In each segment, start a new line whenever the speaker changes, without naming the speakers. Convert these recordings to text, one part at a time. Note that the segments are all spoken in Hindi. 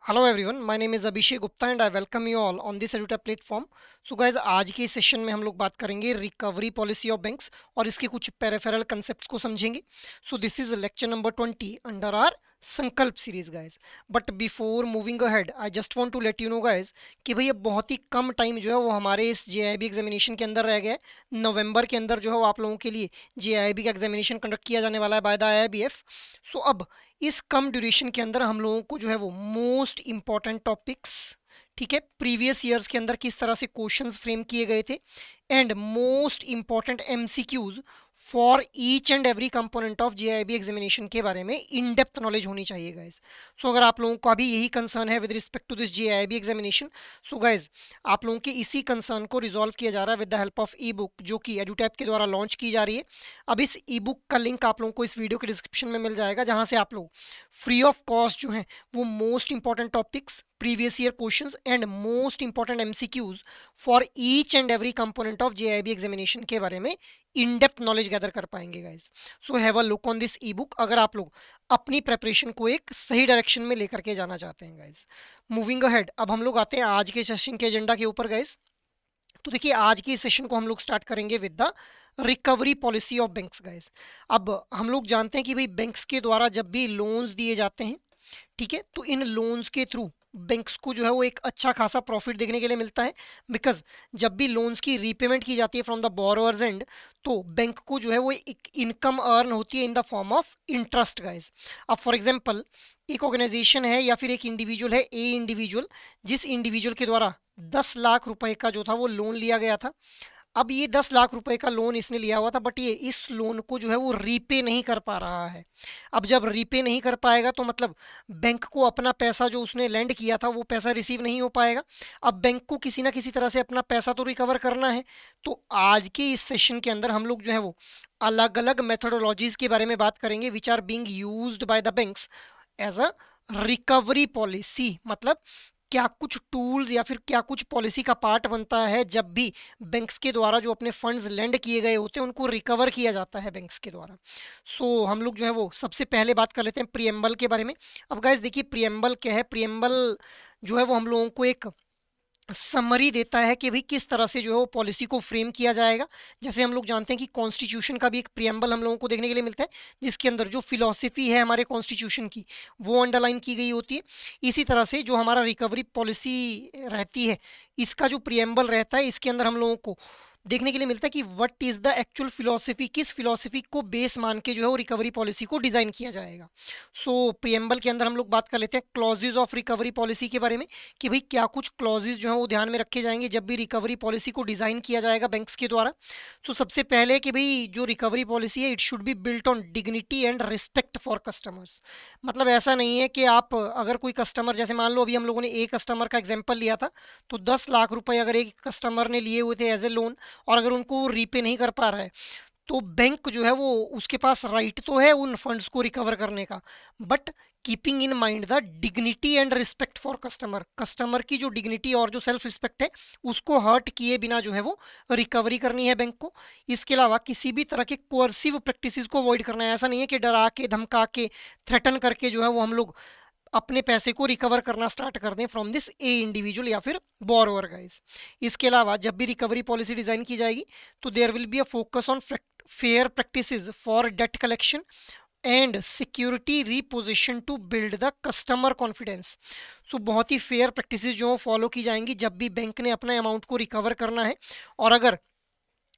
Hello everyone, my name is Abhishek Gupta and I welcome you all on this Eduta platform. So guys, आज के इस सेशन में हम लोग बात करेंगे रिकवरी पॉलिसी ऑफ बैंक्स और इसके कुछ पेरिफेरल कंसेप्ट्स को समझेंगे। So this is lecture number 20 under our Sankalp series guys. But before moving ahead I just want to let you know guys कि भाई अब बहुत ही कम टाइम जो है वो हमारे इस जेआईबी एग्जामिनेशन के अंदर रह गया है। नवंबर के अंदर जो है वो आप लोगों के लिए जेआईबी का एग्जामिनेशन कंडक्ट किया जाने वाला है बाय द आईआईबीएफ। सो अब इस कम ड्यूरेशन के अंदर हम लोगों को जो है वो मोस्ट इंपॉर्टेंट टॉपिक्स, ठीक है, प्रीवियस ईयर्स के अंदर किस तरह से क्वेश्चंस फ्रेम किए गए थे and most important MCQs for each and every component of JIB examination के बारे में इन डेप्थ नॉलेज होनी चाहिए गाइज। सो अगर आप लोगों का भी यही कंसर्न है with respect to this JIB examination, so guys आप लोगों के इसी कंसर्न को रिजॉल्व किया जा रहा है with the help of E book जो कि एडुटैप के द्वारा लॉन्च की जा रही है। अब इस ई बुक का लिंक आप लोगों को इस वीडियो के डिस्क्रिप्शन में मिल जाएगा, जहां से आप लोग फ्री ऑफ कॉस्ट जो है वो most important topics, previous year questions and most important MCQs for each and every component of JIB examination के बारे में इन डेप्थ नॉलेज गैदर कर पाएंगे guys. So have a look on this E book अगर आप लोग अपनी प्रेपरेशन को एक सही डायरेक्शन में लेकर के जाना चाहते हैं गाइज। मूविंग अहेड, अब हम लोग आते हैं आज के सेशन के एजेंडा के ऊपर गाइज। तो देखिए, आज के इस सेशन को हम लोग स्टार्ट करेंगे with the recovery policy of banks guys. अब हम लोग जानते हैं कि भाई बैंक्स के द्वारा जब भी लोन्स दिए जाते हैं, ठीक है, तो इन लोन्स के थ्रू बैंक्स को जो है वो एक अच्छा खासा प्रॉफिट देखने के लिए मिलता है। बिकॉज जब भी लोन्स की रीपेमेंट की जाती है फ्रॉम द बोरोअर्स एंड, तो बैंक को जो है वो एक इनकम अर्न होती है in the form of interest guys. अब फॉर एग्जांपल एक ऑर्गेनाइजेशन है या फिर एक इंडिविजुअल है, ए इंडिविजुअल, जिस इंडिविजुअल के द्वारा 10 लाख रुपए का जो था वो लोन लिया गया था। अब ये 10 लाख रुपए का लोन इसने लिया हुआ था, बट ये इस लोन को जो है वो रीपे नहीं कर पा रहा है। अब जब रीपे नहीं कर पाएगा तो मतलब बैंक को अपना पैसा जो उसने लैंड किया था वो पैसा रिसीव नहीं हो पाएगा। अब बैंक को किसी ना किसी तरह से अपना पैसा तो रिकवर करना है। तो आज के इस सेशन के अंदर हम लोग जो है वो अलग अलग मेथोडोलॉजीज के बारे में बात करेंगे which are being used by the banks as a recovery policy. मतलब क्या कुछ टूल्स या फिर क्या कुछ पॉलिसी का पार्ट बनता है जब भी बैंक्स के द्वारा जो अपने फंड्स लेंड किए गए होते हैं उनको रिकवर किया जाता है बैंक्स के द्वारा। सो हम लोग जो है वो सबसे पहले बात कर लेते हैं प्रियम्बल के बारे में। अब गाइस देखिए, प्रियम्बल क्या है। प्रियम्बल जो है वो हम लोगों को एक समरी देता है कि भाई किस तरह से जो है वो पॉलिसी को फ्रेम किया जाएगा। जैसे हम लोग जानते हैं कि कॉन्स्टिट्यूशन का भी एक प्रियम्बल हम लोगों को देखने के लिए मिलता है, जिसके अंदर जो फिलॉसफी है हमारे कॉन्स्टिट्यूशन की वो अंडरलाइन की गई होती है। इसी तरह से जो हमारा रिकवरी पॉलिसी रहती है, इसका जो प्रियम्बल रहता है, इसके अंदर हम लोगों को देखने के लिए मिलता है कि what is the actual philosophy, किस फिलॉसफी को बेस मान के जो है वो रिकवरी पॉलिसी को डिजाइन किया जाएगा। सो प्रियम्बल के अंदर हम लोग बात कर लेते हैं क्लॉजेज ऑफ रिकवरी पॉलिसी के बारे में कि भाई क्या कुछ क्लॉजेज जो है वो ध्यान में रखे जाएंगे जब भी रिकवरी पॉलिसी को डिजाइन किया जाएगा बैंक्स के द्वारा। तो सबसे पहले कि भाई जो रिकवरी पॉलिसी है it should be built on dignity and respect for customers. मतलब ऐसा नहीं है कि आप अगर कोई कस्टमर, जैसे मान लो अभी हम लोगों ने एक कस्टमर का एग्जाम्पल लिया था, तो 10 लाख रुपए अगर एक कस्टमर ने लिए हुए थे एज ए लोन और अगर उनको रीपे नहीं कर पा रहा है, तो बैंक जो है वो उसके पास राइट तो है उन फंड्स को रिकवर करने का, but keeping in mind the dignity and respect for customer. Customer की जो डिग्निटी और जो सेल्फ रिस्पेक्ट है उसको हर्ट किए बिना जो है वो रिकवरी करनी है बैंक को। इसके अलावा किसी भी तरह के कोर्सिव प्रैक्टिसेस को अवॉइड करना है। ऐसा नहीं है कि डरा के धमका के थ्रेटन करके जो है वो हम लोग अपने पैसे को रिकवर करना स्टार्ट कर दें फ्रॉम दिस ए इंडिविजुअल या फिर बोरोवर गाइस। इसके अलावा जब भी रिकवरी पॉलिसी डिजाइन की जाएगी तो there will be a focus on fair practices for debt collection and security repossession to build the customer confidence. So बहुत ही फेयर प्रैक्टिसेस जो फॉलो की जाएंगी जब भी बैंक ने अपना अमाउंट को रिकवर करना है। और अगर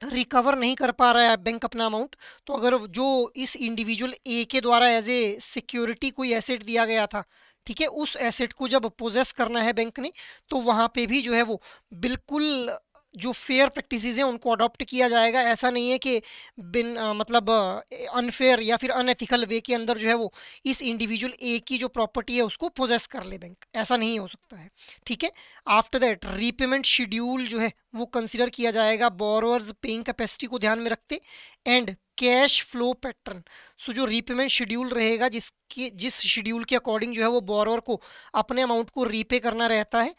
रिकवर नहीं कर पा रहा है बैंक अपना अमाउंट, तो अगर जो इस इंडिविजुअल ए के द्वारा एज ए सिक्योरिटी कोई एसेट दिया गया था, ठीक है, उस एसेट को जब पोजेस करना है बैंक ने, तो वहां पे भी जो है वो बिल्कुल जो फेयर प्रैक्टिसेस हैं उनको अडॉप्ट किया जाएगा। ऐसा नहीं है कि बिन मतलब अनफेयर या फिर अनएथिकल वे के अंदर जो है वो इस इंडिविजुअल ए की जो प्रॉपर्टी है उसको पोजेस कर ले बैंक, ऐसा नहीं हो सकता है, ठीक है। आफ्टर दैट रीपेमेंट शेड्यूल जो है वो कंसिडर किया जाएगा बोरोअर्स पेइंग कैपेसिटी को ध्यान में रखते एंड कैश फ्लो पैटर्न। सो जो रीपेमेंट शेड्यूल रहेगा, जिस शेड्यूल के अकॉर्डिंग जो है वो बोरोअर को अपने अमाउंट को रीपे करना रहता है,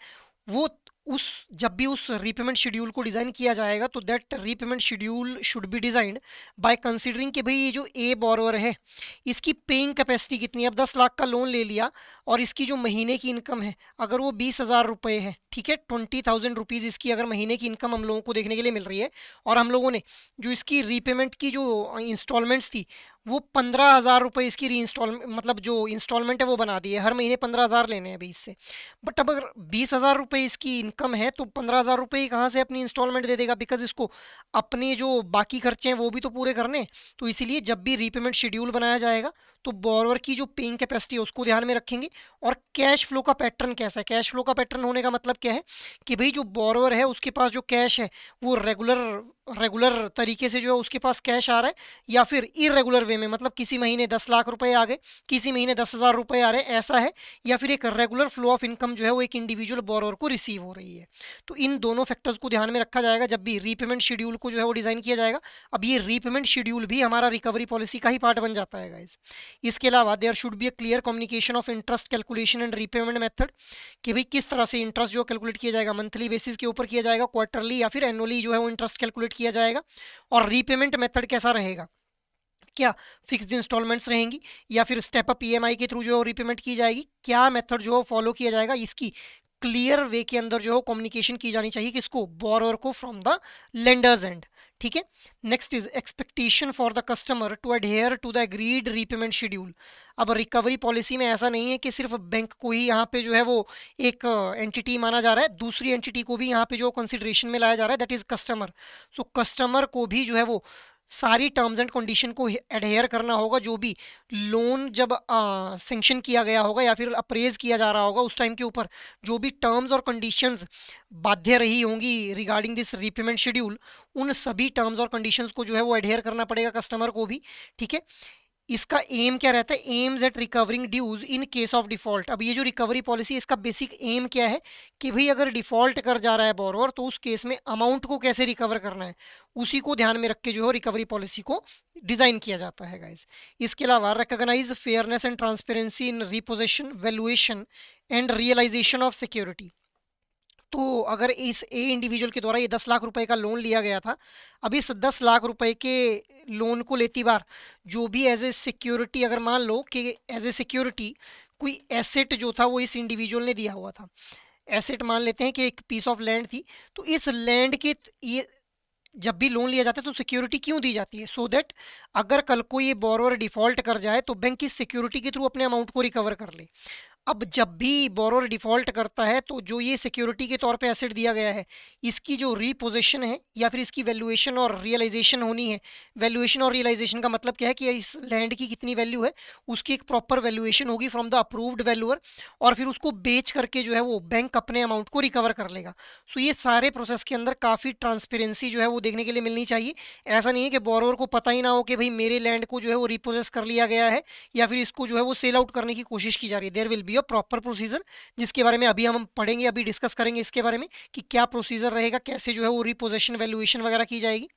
वो उस जब भी उस रीपेमेंट शेड्यूल को डिजाइन किया जाएगा तो that repayment schedule should be designed bye considering कि भाई ये जो ए बोरोअर है इसकी पेइंग कैपेसिटी कितनी है। अब 10 लाख का लोन ले लिया और इसकी जो महीने की इनकम है अगर वो 20,000 रुपये है, ठीक है, 20,000 रुपीज़ इसकी अगर महीने की इनकम हम लोगों को देखने के लिए मिल रही है, और हम लोगों ने जो इसकी रीपेमेंट की जो इंस्टॉलमेंट्स थी वो 15,000 रुपये इसकी री इंस्टॉल मतलब जो इंस्टॉलमेंट है वो बना दी है, हर महीने 15,000 लेने हैं अभी इससे। बट अब अगर 20,000 रुपये इसकी इनकम है तो 15,000 रुपये कहाँ से अपनी इंस्टॉलमेंट दे देगा, बिकॉज इसको अपने जो बाकी खर्चे हैं वो भी तो पूरे करने हैं। तो इसीलिए जब भी रीपेमेंट शेड्यूल बनाया जाएगा तो बोरोवर की जो पेइंग कैपेसिटी है उसको ध्यान में रखेंगे। और कैश फ्लो का पैटर्न कैसा है, कैश फ्लो का पैटर्न होने का मतलब क्या है कि भाई जो बोरोवर है उसके पास जो कैश है वो रेगुलर तरीके से जो है उसके पास कैश आ रहा है, या फिर इरेगुलर वे में, मतलब किसी महीने 10 लाख रुपए आ गए, किसी महीने 10,000 रुपए आ रहे हैं, ऐसा है, या फिर एक रेगुलर फ्लो ऑफ इनकम जो है वो एक इंडिविजुअल बोरोवर को रिसीव हो रही है। तो इन दोनों फैक्टर्स को ध्यान में रखा जाएगा जब भी रीपेमेंट शेड्यूल को जो है वो डिजाइन किया जाएगा। अब ये रीपेमेंट शेड्यूल भी हमारा रिकवरी पॉलिसी का ही पार्ट बन जाता है गाइस। इसके अलावा there should be a clear communication of interest calculation and repayment method, कि भाई किस तरह से इंटरेस्ट जो कैलकुलेट किया जाएगा, मंथली बेसिस के ऊपर किया जाएगा, क्वार्टरली या फिर एनुअली जो है वो इंटरेस्ट कैलकुलेट किया जाएगा, और रीपेमेंट मेथड कैसा रहेगा, क्या फिक्स्ड इंस्टॉलमेंट्स रहेंगी या फिर स्टेप अप ईएमआई के थ्रू जो रीपेमेंट की जाएगी, क्या मेथड जो फॉलो किया जाएगा, इसकी क्लियर वे के अंदर जो है कम्युनिकेशन की जानी चाहिए किसको, बोरोवर को, फ्रॉम द लेंडर्स एंड। ठीक है, next is expectation for the customer to adhere to the agreed repayment schedule. अब रिकवरी पॉलिसी में ऐसा नहीं है कि सिर्फ बैंक को ही यहाँ पे जो है वो एक एंटिटी माना जा रहा है, दूसरी एंटिटी को भी यहाँ पे जो कंसिडरेशन में लाया जा रहा है, that is customer. So customer को भी जो है वो सारी टर्म्स एंड कंडीशन को एडहेयर करना होगा। जो भी लोन जब सेंक्शन किया गया होगा या फिर अप्रेज किया जा रहा होगा उस टाइम के ऊपर जो भी टर्म्स और कंडीशंस बाध्य रही होंगी रिगार्डिंग दिस रीपेमेंट शेड्यूल, उन सभी टर्म्स और कंडीशंस को जो है वो एडहेयर करना पड़ेगा कस्टमर को भी। ठीक है, इसका एम क्या रहता है, aims at recovering dues in case of default. अब ये जो रिकवरी पॉलिसी इसका बेसिक एम क्या है कि भाई अगर डिफॉल्ट कर जा रहा है बोरोवर तो उस केस में अमाउंट को कैसे रिकवर करना है, उसी को ध्यान में रख के जो है रिकवरी पॉलिसी को डिजाइन किया जाता है गाइज। इसके अलावा recognise fairness and transparency in repossession, valuation and realisation of security. तो अगर इस ए इंडिविजुअल के द्वारा ये 10 लाख रुपए का लोन लिया गया था, अब इस 10 लाख रुपए के लोन को लेती बार जो भी एज ए सिक्योरिटी, अगर मान लो कि एज ए सिक्योरिटी कोई एसेट जो था वो इस इंडिविजुअल ने दिया हुआ था, एसेट मान लेते हैं कि एक पीस ऑफ लैंड थी, तो इस लैंड के ये जब भी लोन लिया जाता है तो सिक्योरिटी क्यों दी जाती है, सो दैट अगर कल को ये बोरोवर डिफॉल्ट कर जाए तो बैंक इस सिक्योरिटी के थ्रू अपने अमाउंट को रिकवर कर ले। अब जब भी बोरोवर डिफॉल्ट करता है तो जो ये सिक्योरिटी के तौर पे एसेट दिया गया है इसकी जो रीपोजिशन है या फिर इसकी वैल्यूएशन और रियलाइजेशन होनी है, वैल्यूएशन और रियलाइजेशन का मतलब क्या है कि इस लैंड की कितनी वैल्यू है उसकी एक प्रॉपर वैल्यूएशन होगी फ्रॉम द अप्रूव्ड वैल्यूअर, और फिर उसको बेच करके जो है वो बैंक अपने अमाउंट को रिकवर कर लेगा। सो ये सारे प्रोसेस के अंदर काफ़ी ट्रांसपेरेंसी जो है वो देखने के लिए मिलनी चाहिए। ऐसा नहीं है कि बोरोवर को पता ही ना हो कि भाई मेरे लैंड को जो है वो रिपोजेस कर लिया गया है या फिर इसको जो है वो सेल आउट करने की कोशिश की जा रही है। There will be proper procedure जिसके बारे में अभी हम पढ़ेंगे, अभी डिस्कस करेंगे इसके बारे में कि क्या प्रोसीजर रहेगा, कैसे जो है वो रिपोजेशन वैल्यूएशन वगैरह की जाएगी।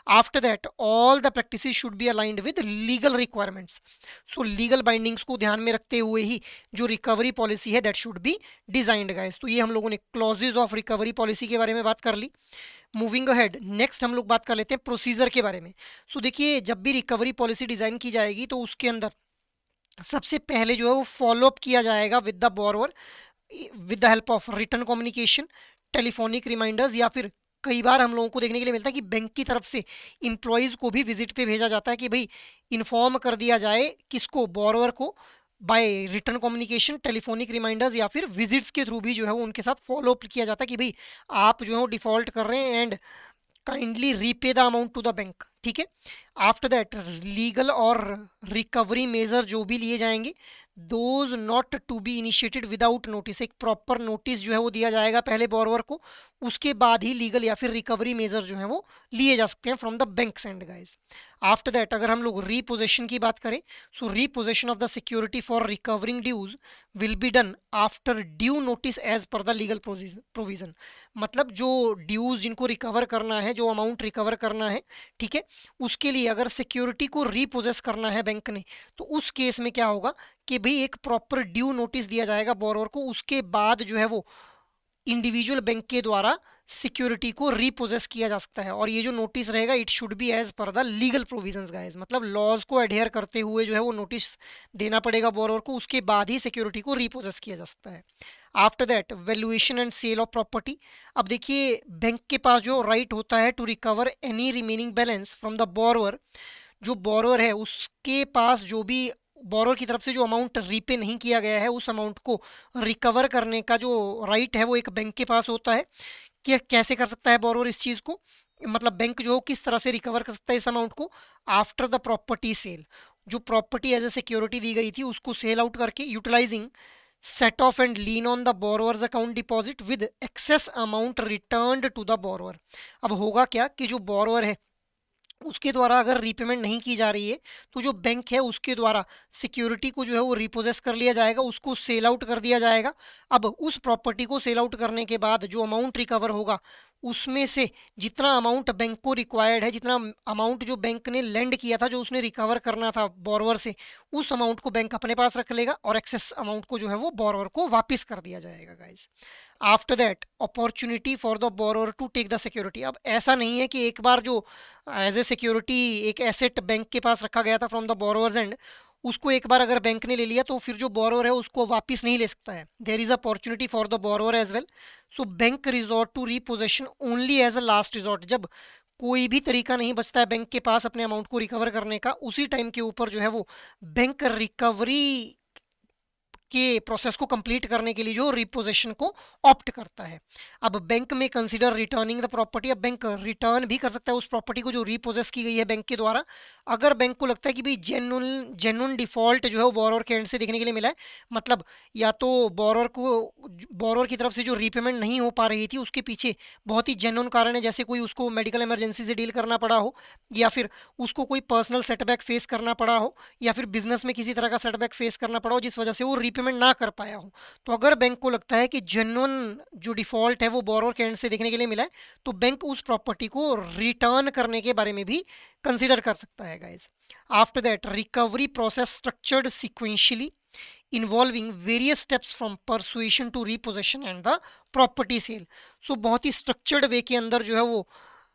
After that all the practices should be aligned with legal requirements. So legal bindings को ध्यान में रखते हुए ही जो रिकवरी पॉलिसी है that should be designed guys. तो ये हम लोगों ने क्लॉजेज ऑफ रिकवरी पॉलिसी के बारे में बात कर ली। मूविंग अहेड, नेक्स्ट हम लोग बात कर लेते हैं प्रोसीजर के बारे में। सो देखिए जब भी रिकवरी पॉलिसी डिजाइन की जाएगी तो उसके अंदर सबसे पहले जो है वो फॉलोअप किया जाएगा with the borrower with the help of return communication, telephonic reminders, या फिर कई बार हम लोगों को देखने के लिए मिलता है कि बैंक की तरफ से इम्प्लॉयज़ को भी विजिट पे भेजा जाता है कि भाई इन्फॉर्म कर दिया जाए किसको, बोरोवर को, by return communication, telephonic reminders या फिर विजिट्स के थ्रू भी जो है वो उनके साथ फॉलोअप किया जाता है कि भाई आप जो है वो डिफॉल्ट कर रहे हैं and kindly repay the amount to the bank. ठीक है, आफ्टर दैट लीगल और रिकवरी मेजर जो भी लिए जाएंगे those not to be initiated without notice, एक प्रॉपर नोटिस जो है वो दिया जाएगा पहले बोरोवर को, उसके बाद ही लीगल या फिर रिकवरी मेजर जो है वो लिए जा सकते हैं from the bank and guys. After that अगर हम लोग रीपोजिशन की बात करें, so repossession of the security for recovering dues will be done after due notice as per the legal provision. मतलब जो ड्यूज जिनको रिकवर करना है, जो अमाउंट रिकवर करना है, ठीक है, उसके लिए अगर सिक्योरिटी को रीपोजेस करना है बैंक ने तो उस केस में क्या होगा कि भाई एक प्रॉपर ड्यू नोटिस दिया जाएगा बोरोवर को, उसके बाद जो है वो इंडिविजुअल बैंक के द्वारा सिक्योरिटी को रीपोजेस किया जा सकता है। और ये जो नोटिस रहेगा it should be as per the legal provisions guys, मतलब लॉज को एडहेयर करते हुए जो है वो नोटिस देना पड़ेगा बोरोवर को, उसके बाद ही सिक्योरिटी को रीपोजेस किया जा सकता है। After that valuation and sale of property. अब देखिए बैंक के पास जो राइट होता है to recover any remaining balance from the borrower, जो बोरोवर है उसके पास जो भी बोरोवर की तरफ से जो अमाउंट रीपे नहीं किया गया है उस अमाउंट को रिकवर करने का जो राइट है वो एक बैंक के पास होता है। कि कैसे कर सकता है बोरोवर इस चीज़ को, मतलब बैंक जो किस तरह से रिकवर कर सकता है इस अमाउंट को, आफ्टर द प्रॉपर्टी सेल, जो प्रॉपर्टी एज ए सिक्योरिटी दी गई थी उसको सेल आउट करके, utilising set off and lien on the borrower's account deposit with excess amount returned to the borrower. अब होगा क्या कि जो बोरोवर है उसके द्वारा अगर रीपेमेंट नहीं की जा रही है तो जो बैंक है उसके द्वारा सिक्योरिटी को जो है वो रिपोजेस कर लिया जाएगा, उसको सेल आउट कर दिया जाएगा। अब उस प्रॉपर्टी को सेल आउट करने के बाद जो अमाउंट रिकवर होगा उसमें से जितना अमाउंट बैंक को रिक्वायर्ड है, जितना अमाउंट जो बैंक ने लेंड किया था, जो उसने रिकवर करना था बोरोवर से, उस अमाउंट को बैंक अपने पास रख लेगा और एक्सेस अमाउंट को जो है वो बोरोवर को वापस कर दिया जाएगा guys. After that opportunity for the borrower to take the security. अब ऐसा नहीं है कि एक बार जो एज ए सिक्योरिटी एक एसेट बैंक के पास रखा गया था फ्रॉम द बोरोवर्स एंड, उसको एक बार अगर बैंक ने ले लिया तो फिर जो बोरोवर है उसको वापस नहीं ले सकता है। There is opportunity for the borrower as well. So bank resort to repossession only as a last resort. जब कोई भी तरीका नहीं बचता है बैंक के पास अपने अमाउंट को रिकवर करने का, उसी टाइम के ऊपर जो है वो बैंक रिकवरी के प्रोसेस को कंप्लीट करने के लिए जो रिपोजेशन को ऑप्ट करता है। अब बैंक में कंसीडर रिटर्निंग द प्रॉपर्टी। अब बैंक रिटर्न भी कर सकता है उस प्रॉपर्टी को जो रिपोजेस की गई है बैंक के द्वारा, अगर बैंक को लगता है कि भाई जेन्युइन डिफॉल्ट जो है वो बोरोवर के एंड से देखने के लिए मिला है, मतलब या तो बोरोवर की तरफ से जो रीपेमेंट नहीं हो पा रही थी उसके पीछे बहुत ही जेन्युइन कारण है, जैसे कोई उसको मेडिकल इमरजेंसी से डील करना पड़ा हो, या फिर उसको कोई पर्सनल सेटबैक फेस करना पड़ा हो, या फिर बिजनेस में किसी तरह का सेटबैक फेस करना पड़ा हो जिस वजह से वो रीपेमेंट ना कर पाया हो। तो अगर बैंक को लगता है कि जेन्युइन जो डिफॉल्ट है वो बोरोवर के एंड से देखने के लिए मिला है, तो बैंक उस प्रॉपर्टी को रिटर्न करने के बारे में भी कंसीडर कर सकता है guys. After that recovery process structured sequentially involving various steps from persuasion to repossession and the property sale. So बहुत ही स्ट्रक्चर्ड वे के अंदर जो है वो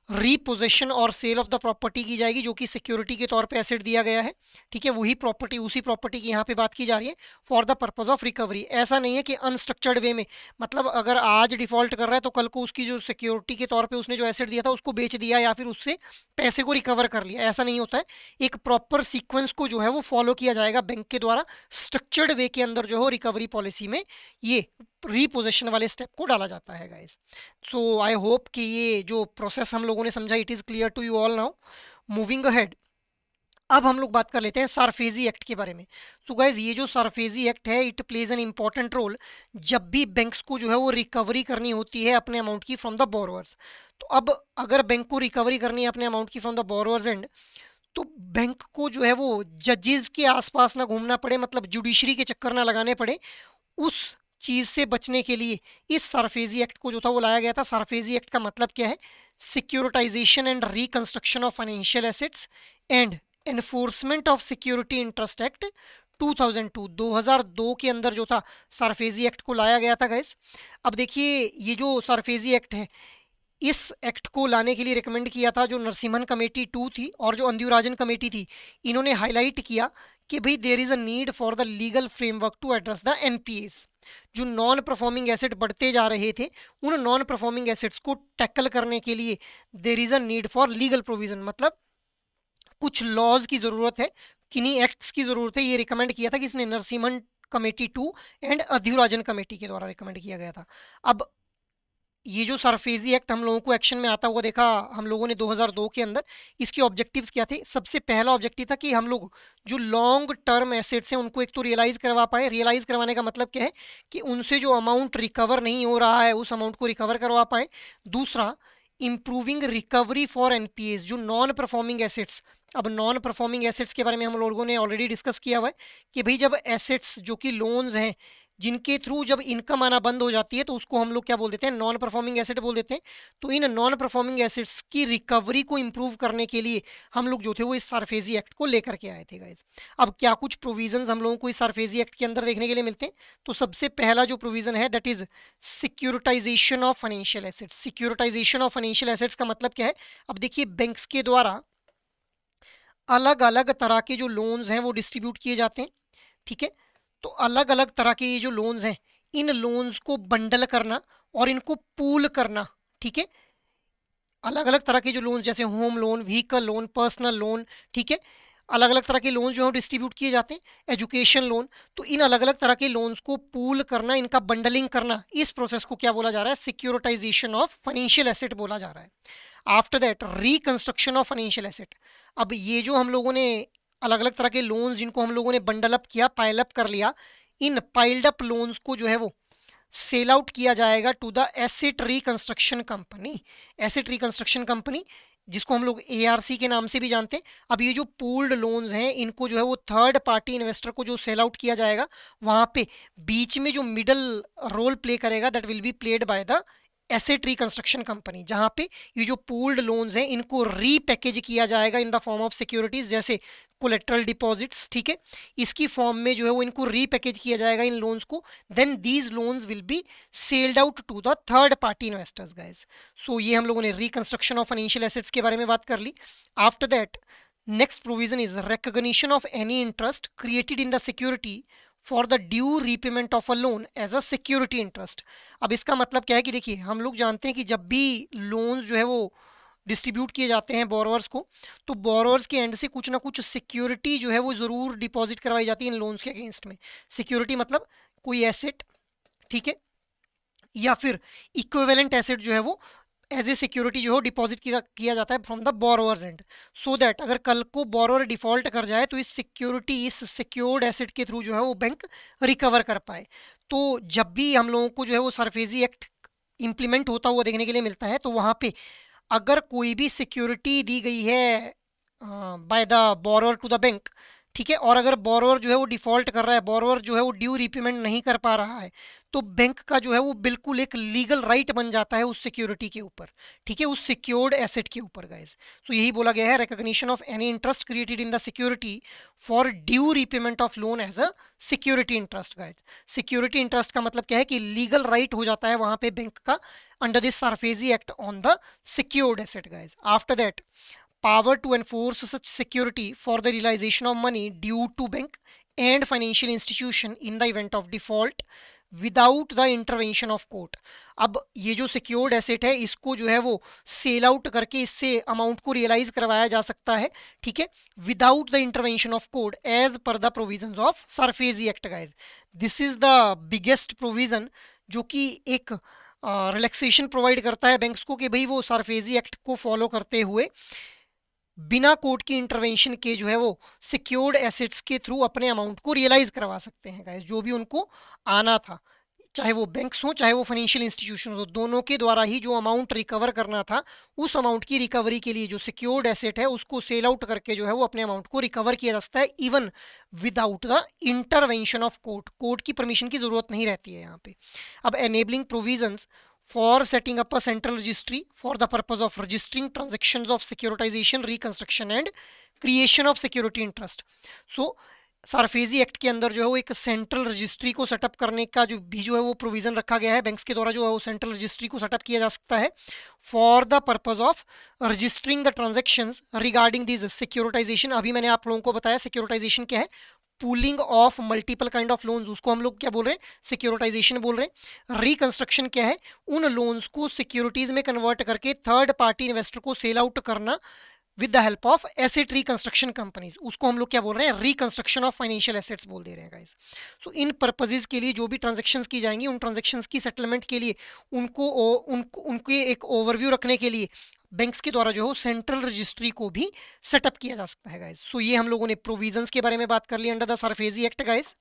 रीपोजेशन और सेल ऑफ द प्रॉपर्टी की जाएगी, जो कि सिक्योरिटी के तौर पे एसेट दिया गया है। ठीक है, वही प्रॉपर्टी, उसी प्रॉपर्टी की यहाँ पे बात की जा रही है for the purpose of recovery. ऐसा नहीं है कि अनस्ट्रक्चर्ड वे में, मतलब अगर आज डिफॉल्ट कर रहा है तो कल को उसकी जो सिक्योरिटी के तौर पे उसने जो एसेट दिया था उसको बेच दिया या फिर उससे पैसे को रिकवर कर लिया, ऐसा नहीं होता है। एक प्रॉपर सीक्वेंस को जो है वो फॉलो किया जाएगा बैंक के द्वारा, स्ट्रक्चर्ड वे के अंदर जो है रिकवरी पॉलिसी में ये रीपोजेशन वाले स्टेप को डाला जाता है गाइस। सो आई होप कि ये जो प्रोसेस हम लोगों ने समझा it is clear to you all now. Moving ahead, अब हम लोग बात कर लेते हैं सारफेजी एक्ट के बारे में। सो गाइज ये जो सारफेजी एक्ट है it plays an important role जब भी बैंक्स को जो है वो रिकवरी करनी होती है अपने अमाउंट की फ्रॉम द बोरोवर्स। तो अब अगर बैंक को रिकवरी करनी है अपने अमाउंट की फ्रॉम द बोरोवर्स एंड, तो बैंक को जो है वो जजेस के आसपास ना घूमना पड़े, मतलब जुडिशरी के चक्कर ना लगाने पड़े, उस चीज से बचने के लिए इस सारफेजी एक्ट को जो था वो लाया गया था। सारफेजी एक्ट का मतलब क्या है? Securitisation and reconstruction of financial assets and enforcement of security interest act 2002, 2002 के अंदर जो था सारफेजी एक्ट को लाया गया था गाइस। अब देखिए ये जो सारफेजी एक्ट है, इस एक्ट को लाने के लिए रिकमेंड किया था जो नरसिम्हन कमेटी 2 थी और जो अंद्युराजन कमेटी थी। इन्होंने हाईलाइट किया कि भाई there is a need for the legal framework to address the NPS. जो नॉन परफॉर्मिंग एसेट बढ़ते जा रहे थे, उन नॉन परफॉर्मिंग एसेट्स को टैकल करने के लिए there is a need for legal provision, मतलब कुछ लॉज की जरूरत है, किन्हीं एक्ट्स की जरूरत है। ये रिकमेंड किया था किसने? नरसिम्हन कमेटी 2 एंड अंद्युराजन कमेटी के द्वारा रिकमेंड किया गया था। अब ये जो सरफेजी एक्ट हम लोगों को एक्शन में आता हुआ देखा हम लोगों ने 2002 के अंदर, इसके ऑब्जेक्टिव्स क्या थे? सबसे पहला ऑब्जेक्टिव था कि हम लोग जो लॉन्ग टर्म एसेट्स हैं उनको एक तो रियलाइज करवा पाए। रियलाइज करवाने का मतलब क्या है? कि उनसे जो अमाउंट रिकवर नहीं हो रहा है उस अमाउंट को रिकवर करवा पाए। दूसरा, इंप्रूविंग रिकवरी फॉर एनपीएस, जो नॉन परफॉर्मिंग एसेट्स। अब नॉन परफॉर्मिंग एसेट्स के बारे में हम लोगों ने ऑलरेडी डिस्कस किया हुआ है कि भाई जब एसेट्स जो कि लोन्स हैं जिनके थ्रू जब इनकम आना बंद हो जाती है तो उसको हम लोग क्या बोल देते हैं, नॉन परफॉर्मिंग एसेट बोल देते हैं। तो इन नॉन परफॉर्मिंग एसेट्स की रिकवरी को इंप्रूव करने के लिए हम लोग जो थे वो इस सरफेसी एक्ट को लेकर के आए थे गाइज। अब क्या कुछ प्रोविजंस हम लोगों को इस सरफेसी एक्ट के अंदर देखने के लिए मिलते हैं। तो सबसे पहला जो प्रोविजन है that is securitisation of financial assets. Securitisation of financial assets का मतलब क्या है, अब देखिए बैंक्स के द्वारा अलग अलग तरह के जो लोन्स हैं वो डिस्ट्रीब्यूट किए जाते हैं, ठीक है। तो अलग अलग तरह के ये जो लोन्स हैं, इन लोन्स को बंडल करना और इनको पूल करना, ठीक है। अलग अलग तरह के जो लोन, जैसे home loan, vehicle loan, personal loan, ठीक है, अलग अलग तरह के लोन जो है डिस्ट्रीब्यूट किए जाते हैं। एजुकेशन लोन, तो इन अलग अलग तरह के लोन्स को पूल करना, इनका बंडलिंग करना, इस प्रोसेस को क्या बोला जा रहा है, सिक्योरिटाइजेशन ऑफ फाइनेंशियल एसेट बोला जा रहा है। After that reconstruction of financial asset. अब ये जो हम लोगों ने अलग अलग तरह के लोन्स जिनको हम लोगों ने बंडल अप किया, पाइल अप कर लिया, इन पाइल्ड अप लोन्स को जो है वो सेल आउट किया जाएगा to the asset reconstruction company. Asset reconstruction company जिसको हम लोग एआरसी के नाम से भी जानते हैं। अब ये जो पूल्ड लोन्स हैं इनको जो है वो थर्ड पार्टी इन्वेस्टर को जो सेल आउट किया जाएगा, वहां पे बीच में जो मिडल रोल प्ले करेगा that will be played by the asset reconstruction company, जहां पे ये जो पूल्ड लोन्स हैं इनको रीपैकेज किया जाएगा in the form of securities, जैसे कोलेट्रल डिपॉजिट्स, ठीक है। इसकी फॉर्म में जो है वो इनको रीपैकेज किया जाएगा इन लोन्स को। Then these loans will be selled out to the third party investors guys. So ये हम लोगों ने रिकंस्ट्रक्शन ऑफ फाइनेंशियल एसेट्स के बारे में बात कर ली। After that next provision is recognition of any interest created in the security for the due repayment of a loan as a security interest. अब इसका मतलब क्या है कि देखिए हम लोग जानते हैं कि जब भी लोन्स जो है वो डिस्ट्रीब्यूट किए जाते हैं बोरोवर्स को, तो बोरोवर्स के एंड से कुछ ना कुछ सिक्योरिटी जो है वो ज़रूर डिपॉजिट करवाई जाती है इन लोन्स के अगेंस्ट में। सिक्योरिटी मतलब कोई एसेट, ठीक है, या फिर इक्विवेलेंट एसेट जो है वो एज ए सिक्योरिटी जो है डिपॉजिट किया जाता है from the borrowers and, so that अगर कल को बोरोवर डिफॉल्ट कर जाए तो इस सिक्योरिटी, इस सिक्योर्ड एसेट के थ्रू जो है वो बैंक रिकवर कर पाए। तो जब भी हम लोगों को जो है वो सरफेसी एक्ट इंप्लीमेंट होता हुआ देखने के लिए मिलता है, तो वहां पे अगर कोई भी सिक्योरिटी दी गई है by the borrower to the bank, ठीक है, और अगर बोरोवर जो है वो डिफॉल्ट कर रहा है, बोरोवर जो है वो ड्यू रीपेमेंट नहीं कर पा रहा है, तो बैंक का जो है वो बिल्कुल एक लीगल राइट बन जाता है उस सिक्योरिटी के ऊपर, ठीक है, उस सिक्योर्ड एसेट के ऊपर गाइस। सो यही बोला गया है, recognition of any interest created in the security for due repayment of loan as a security interest guys. Security interest का मतलब क्या है कि लीगल राइट हो जाता है वहां पे बैंक का under this SARFAESI act on the secured asset guys. After that power to enforce such security for the realization of money due to bank and financial institution in the event of default without the intervention of court. अब ये जो सिक्योर्ड एसेट है इसको जो है वो सेल आउट करके इससे अमाउंट को रियलाइज करवाया जा सकता है, ठीक है, without the intervention of court as per the provisions of SARFAESI act guys. This is the biggest provision जो कि एक रिलैक्सेशन प्रोवाइड करता है बैंक्स को कि भाई वो सरफेसी एक्ट को फॉलो करते हुए बिना कोर्ट की इंटरवेंशन के जो है वो सिक्योर्ड एसेट्स के थ्रू अपने अमाउंट को रियलाइज करवा सकते हैं गाइस, जो भी उनको आना था, चाहे वो बैंक्स हो चाहे वो फाइनेंशियल इंस्टीट्यूशन हो, दोनों के द्वारा ही जो अमाउंट रिकवर करना था उस अमाउंट की रिकवरी के लिए जो सिक्योर्ड एसेट है उसको सेल आउट करके जो है वो अपने अमाउंट को रिकवर किया जा सकता है even without the intervention of court. Court की परमिशन की जरूरत नहीं रहती है यहाँ पे। अब enabling provisions for setting up a central registry for the purpose of registering transactions of securitization, reconstruction and creation of security interest. So SARFAESI act के अंदर जो है वो एक सेंट्रल रजिस्ट्री को सेटअप करने का जो भी जो है वो प्रोविजन रखा गया है, बैंक्स के द्वारा जो है वो सेंट्रल रजिस्ट्री को सेटअप किया जा सकता है for the purpose of registering the transactions regarding this securitisation. अभी मैंने आप लोगों को बताया सिक्योरिटाइजेशन क्या है, pooling of multiple kind of loans, उसको हम लोग क्या बोल रहे हैं, सिक्योरिटाइजेशन बोल रहे हैं। रिकंस्ट्रक्शन क्या है, उन लोन्स को सिक्योरिटीज में कन्वर्ट करके थर्ड पार्टी इन्वेस्टर को सेल आउट करना with the help of asset reconstruction companies, उसको हम लोग क्या बोल रहे हैं, रिकंस्ट्रक्शन ऑफ फाइनेंशियल एसेट्स बोल दे रहे हैं गाइस। सो इन पर्पजेज के लिए जो भी ट्रांजेक्शन्स की जाएंगी उन ट्रांजेक्शन्स की सेटलमेंट के लिए उनके एक ओवरव्यू रखने के लिए बैंक्स के द्वारा जो है सेंट्रल रजिस्ट्री को भी सेटअप किया जा सकता है गाइस। सो ये हम लोगों ने प्रोविजंस के बारे में बात कर ली under the SARFAESI act guys.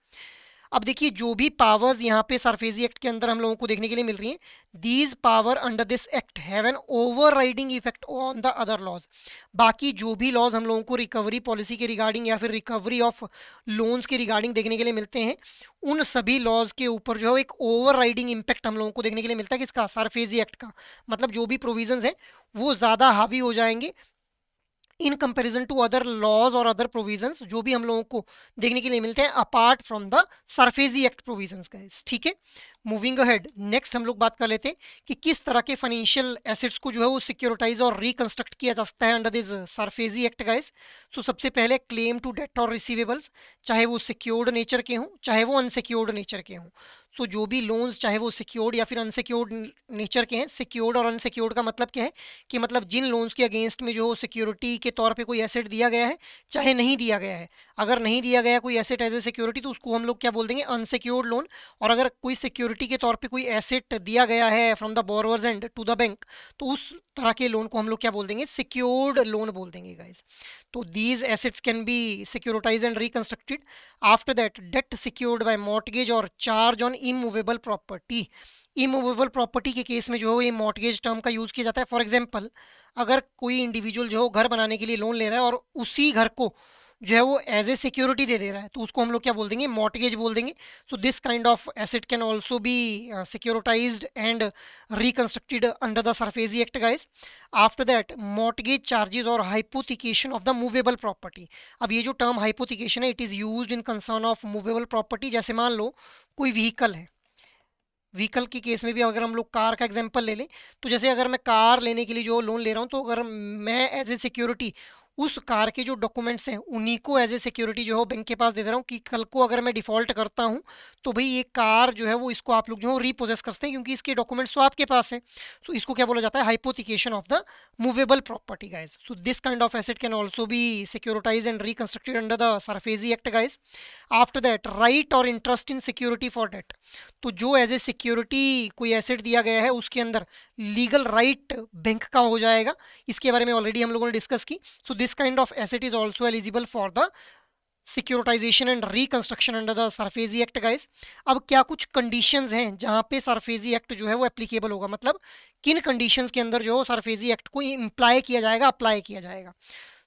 अब देखिए जो भी पावर्स यहाँ पे सरफेसी एक्ट के अंदर हम लोगों को देखने के लिए मिल रही हैं, these power under this act have an overriding effect on the other laws. बाकी जो भी लॉज हम लोगों को रिकवरी पॉलिसी के रिगार्डिंग या फिर रिकवरी ऑफ लोन्स के रिगार्डिंग देखने के लिए मिलते हैं, उन सभी लॉज के ऊपर जो है एक ओवरराइडिंग इम्पैक्ट हम लोगों को देखने के लिए मिलता है किसका, सरफेसी एक्ट का। मतलब जो भी प्रोविजंस हैं वो ज़्यादा हावी हो जाएंगे in comparison to other laws और अदर प्रोविजंस जो भी हम लोगों को देखने के लिए मिलते हैं apart from the SARFAESI act provisions guys. ठीक है, मूविंग अहेड, नेक्स्ट हम लोग बात कर लेते हैं कि किस तरह के फाइनेंशियल एसेट्स को जो है वो सिक्योरिटाइज और रिकंस्ट्रक्ट किया जा सकता है under this SARFAESI act guys. So सबसे पहले क्लेम टू डेट और रिसीवेबल्स, चाहे वो सिक्योर्ड नेचर के हों चाहे वो अनसिक्योर्ड नेचर के हों। सो जो भी लोन्स चाहे वो सिक्योर्ड या फिर अनसिक्योर्ड नेचर के हैं, सिक्योर्ड और अनसिक्योर्ड का मतलब क्या है कि मतलब जिन लोन्स के अगेंस्ट में जो सिक्योरिटी के तौर पे कोई एसेट दिया गया है चाहे नहीं दिया गया है, अगर नहीं दिया गया कोई एसेट एज ए सिक्योरिटी तो उसको हम लोग क्या बोल देंगे, अनसिक्योर्ड लोन। और अगर कोई सिक्योरिटी के तौर पे कोई एसेट दिया गया है from the borrowers end to the bank तो उस तरह के लोन को हम लोग क्या बोल देंगे, सिक्योर्ड लोन बोल देंगे गाइस। तो these assets can be securitized and reconstructed. After that, debt secured by mortgage or charge on immovable property. Immovable property के केस में जो है ये मॉर्टगेज टर्म का यूज किया जाता है। फॉर एग्जांपल अगर कोई इंडिविजुअल जो है घर बनाने के लिए लोन ले रहा है और उसी घर को जो है वो एज ए सिक्योरिटी दे रहा है तो उसको हम लोग क्या बोल देंगे, मॉर्टगेज बोल देंगे। So this kind of asset can also be securitised and reconstructed under the SARFAESI act guys. After that mortgage charges और hypothecation of the movable property. अब ये जो टर्म हाइपोथिकेशन है it is used in concern of movable property. जैसे मान लो कोई व्हीकल है, व्हीकल के केस में भी अगर हम लोग कार का एग्जांपल ले लें तो जैसे अगर मैं कार लेने के लिए जो लोन ले रहा हूँ तो अगर मैं एज ए सिक्योरिटी उस कार के जो डॉक्यूमेंट्स हैं उन्हीं को एज ए सिक्योरिटी जो है बैंक के पास दे दे रहा हूँ कि कल को अगर मैं डिफॉल्ट करता हूँ तो भाई ये कार जो है वो इसको आप लोग जो है रीपोजेस करते हैं क्योंकि इसके डॉक्यूमेंट्स तो आपके पास हैं। सो इसको क्या बोला जाता है, hypothecation of the movable property guys. So this kind of asset can also be securitise and reconstructed under the SARFAESI act guys. After that right और interest in security for debt. तो जो एज ए सिक्योरिटी कोई एसेट दिया गया है उसके अंदर लीगल राइट बैंक का हो जाएगा, इसके बारे में ऑलरेडी हम लोगों ने डिस्कस की। So this kind of asset is also eligible for the securitisation and reconstruction under the SARFAESI act guys. अब क्या कुछ कंडीशंस हैं जहां पे सरफेसी एक्ट जो है वो एप्लीकेबल होगा, मतलब किन कंडीशंस के अंदर जो सरफेसी एक्ट को इम्प्लाई किया जाएगा, अप्लाई किया जाएगा।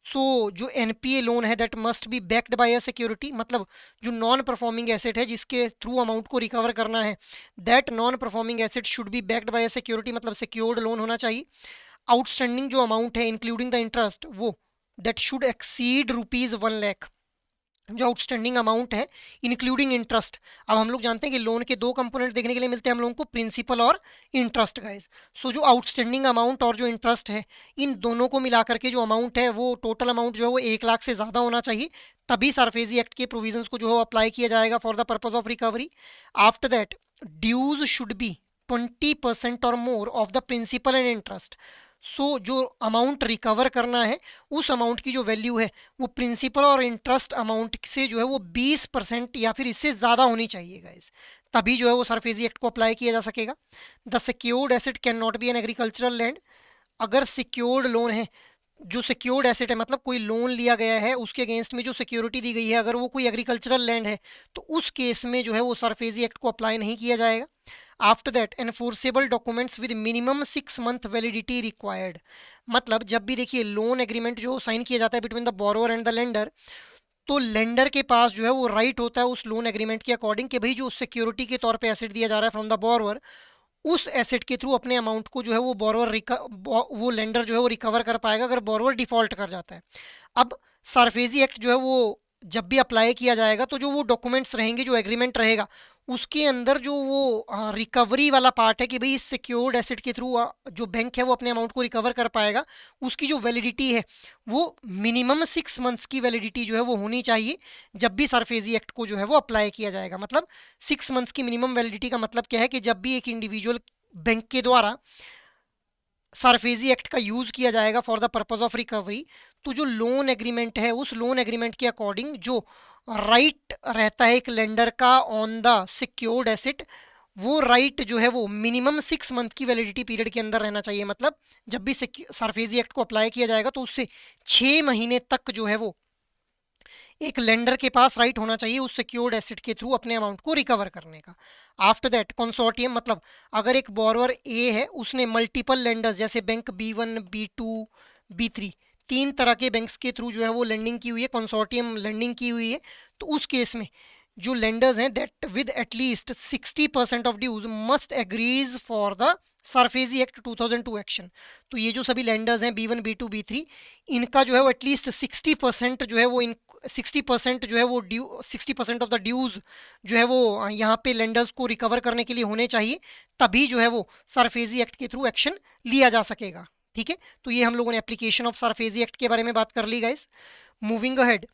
सो जो एनपीए लोन है that must be backed by a security, मतलब जो नॉन परफॉर्मिंग एसेट है जिसके थ्रू अमाउंट को रिकवर करना है that non performing asset should be backed by a security, मतलब सिक्योर्ड लोन होना चाहिए। आउटस्टैंडिंग जो अमाउंट है इंक्लूडिंग द इंटरेस्ट वो दैट शुड एक्सीड ₹1,00,000, जो आउटस्टैंडिंग अमाउंट है इंक्लूडिंग इंटरेस्ट। अब हम लोग जानते हैं कि लोन के दो कंपोनेंट देखने के लिए मिलते हैं हम लोगों को, प्रिंसिपल और इंटरेस्ट गाइस। सो जो आउटस्टैंडिंग अमाउंट और जो इंटरेस्ट है इन दोनों को मिला करके जो अमाउंट है वो टोटल अमाउंट जो है वो 1,00,000 से ज़्यादा होना चाहिए, तभी सरफेसी एक्ट के प्रोविजंस को जो है अप्लाई किया जाएगा for the purpose of recovery. After that dues should be 20% और more of the principal and interest. So जो अमाउंट रिकवर करना है उस अमाउंट की जो वैल्यू है वो प्रिंसिपल और इंटरेस्ट अमाउंट से जो है वो 20% या फिर इससे ज़्यादा होनी चाहिए गाइस, तभी जो है वो सरफेसी एक्ट को अप्लाई किया जा सकेगा। The secured asset can not be an agricultural land. अगर सिक्योर्ड लोन है, जो सिक्योर्ड एसेट है मतलब कोई लोन लिया गया है उसके अगेंस्ट में जो सिक्योरिटी दी गई है अगर वो कोई एग्रीकल्चरल लैंड है तो उस केस में जो है वो सरफेसी एक्ट को अप्लाई नहीं किया जाएगा। After that enforceable documents with minimum 6 month validity required, मतलब जब भी देखिए लोन एग्रीमेंट जो साइन किया जाता है between the borrower and the lender तो लेंडर के पास जो है वो राइट होता है उस लोन एग्रीमेंट के अकॉर्डिंग कि भाई जो सिक्योरिटी के तौर पे एसेट दिया जा रहा है फ्रॉम द बोरोवर उस एसेट के थ्रू अपने अमाउंट को जो है वो बोरोवर वो लेंडर जो है वो रिकवर कर पाएगा अगर बोरोवर डिफॉल्ट कर जाता है। अब सरफेसी एक्ट जो है वो जब भी अप्लाई किया जाएगा तो जो वो डॉक्यूमेंट्स रहेंगे, जो एग्रीमेंट रहेगा उसके अंदर जो वो रिकवरी वाला पार्ट है कि भाई इस सिक्योर्ड एसेट के थ्रू जो बैंक है वो अपने अमाउंट को रिकवर कर पाएगा, उसकी जो वैलिडिटी है वो मिनिमम 6 मंथ्स की वैलिडिटी जो है वो होनी चाहिए जब भी सरफेसी एक्ट को जो है वो अप्लाई किया जाएगा। मतलब 6 मंथ्स की मिनिमम वैलिडिटी का मतलब क्या है कि जब भी एक इंडिविजुअल बैंक के द्वारा सरफेसी एक्ट का यूज किया जाएगा for the purpose of recovery तो जो लोन एग्रीमेंट है उस लोन एग्रीमेंट के अकॉर्डिंग जो राइट रहता है एक लेंडर का ऑन द सिक्योर्ड एसेट वो राइट जो है वो मिनिमम 6 मंथ की वैलिडिटी पीरियड के अंदर रहना चाहिए। मतलब जब भी सरफेसी एक्ट को अप्लाई किया जाएगा तो उससे 6 महीने तक जो है वो एक लेंडर के पास राइट होना चाहिए उस सिक्योर्ड एसेट के थ्रू अपने अमाउंट को रिकवर करने का। आफ्टर दैट कंसोर्टियम, मतलब अगर एक बोरोवर ए है, उसने मल्टीपल लेंडर्स जैसे बैंक B1, B2, B3, 3 तरह के बैंक्स के थ्रू जो है वो लेंडिंग की हुई है, कंसोर्टियम लेंडिंग की हुई है, तो उस केस में जो लेंडर्स हैं that with at least 60% of dues must agrees for the SARFAESI act 2002 action. तो ये जो सभी लेंडर्स हैं B1, B2, B3, इनका जो है वो एटलीस्ट 60% जो है वो 60% जो है वो 60% ऑफ द ड्यूज जो है वो यहाँ पे लेंडर्स को रिकवर करने के लिए होने चाहिए, तभी जो है वो सरफेसी एक्ट के थ्रू एक्शन लिया जा सकेगा। ठीक है, तो ये हम लोगों ने एप्लीकेशन ऑफ सरफेसी एक्ट के बारे में बात कर ली गाइस। मूविंग अहेड,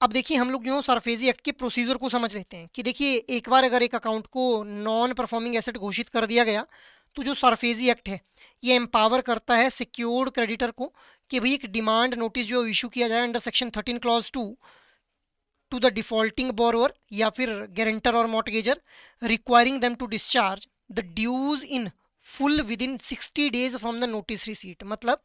अब देखिए हम लोग जो सरफेसी एक्ट के प्रोसीजर को समझ लेते हैं कि देखिए एक बार अगर एक अकाउंट को नॉन परफॉर्मिंग एसेट घोषित कर दिया गया, तो जो सरफेसी एक्ट है ये एम्पावर करता है सिक्योर्ड क्रेडिटर को कि भाई एक डिमांड नोटिस जो इशू किया जाए under section 13 clause 2 to the defaulting borrower या फिर गारंटर और mortgagor requiring them to discharge the dues in full within 60 days from the notice receipt. मतलब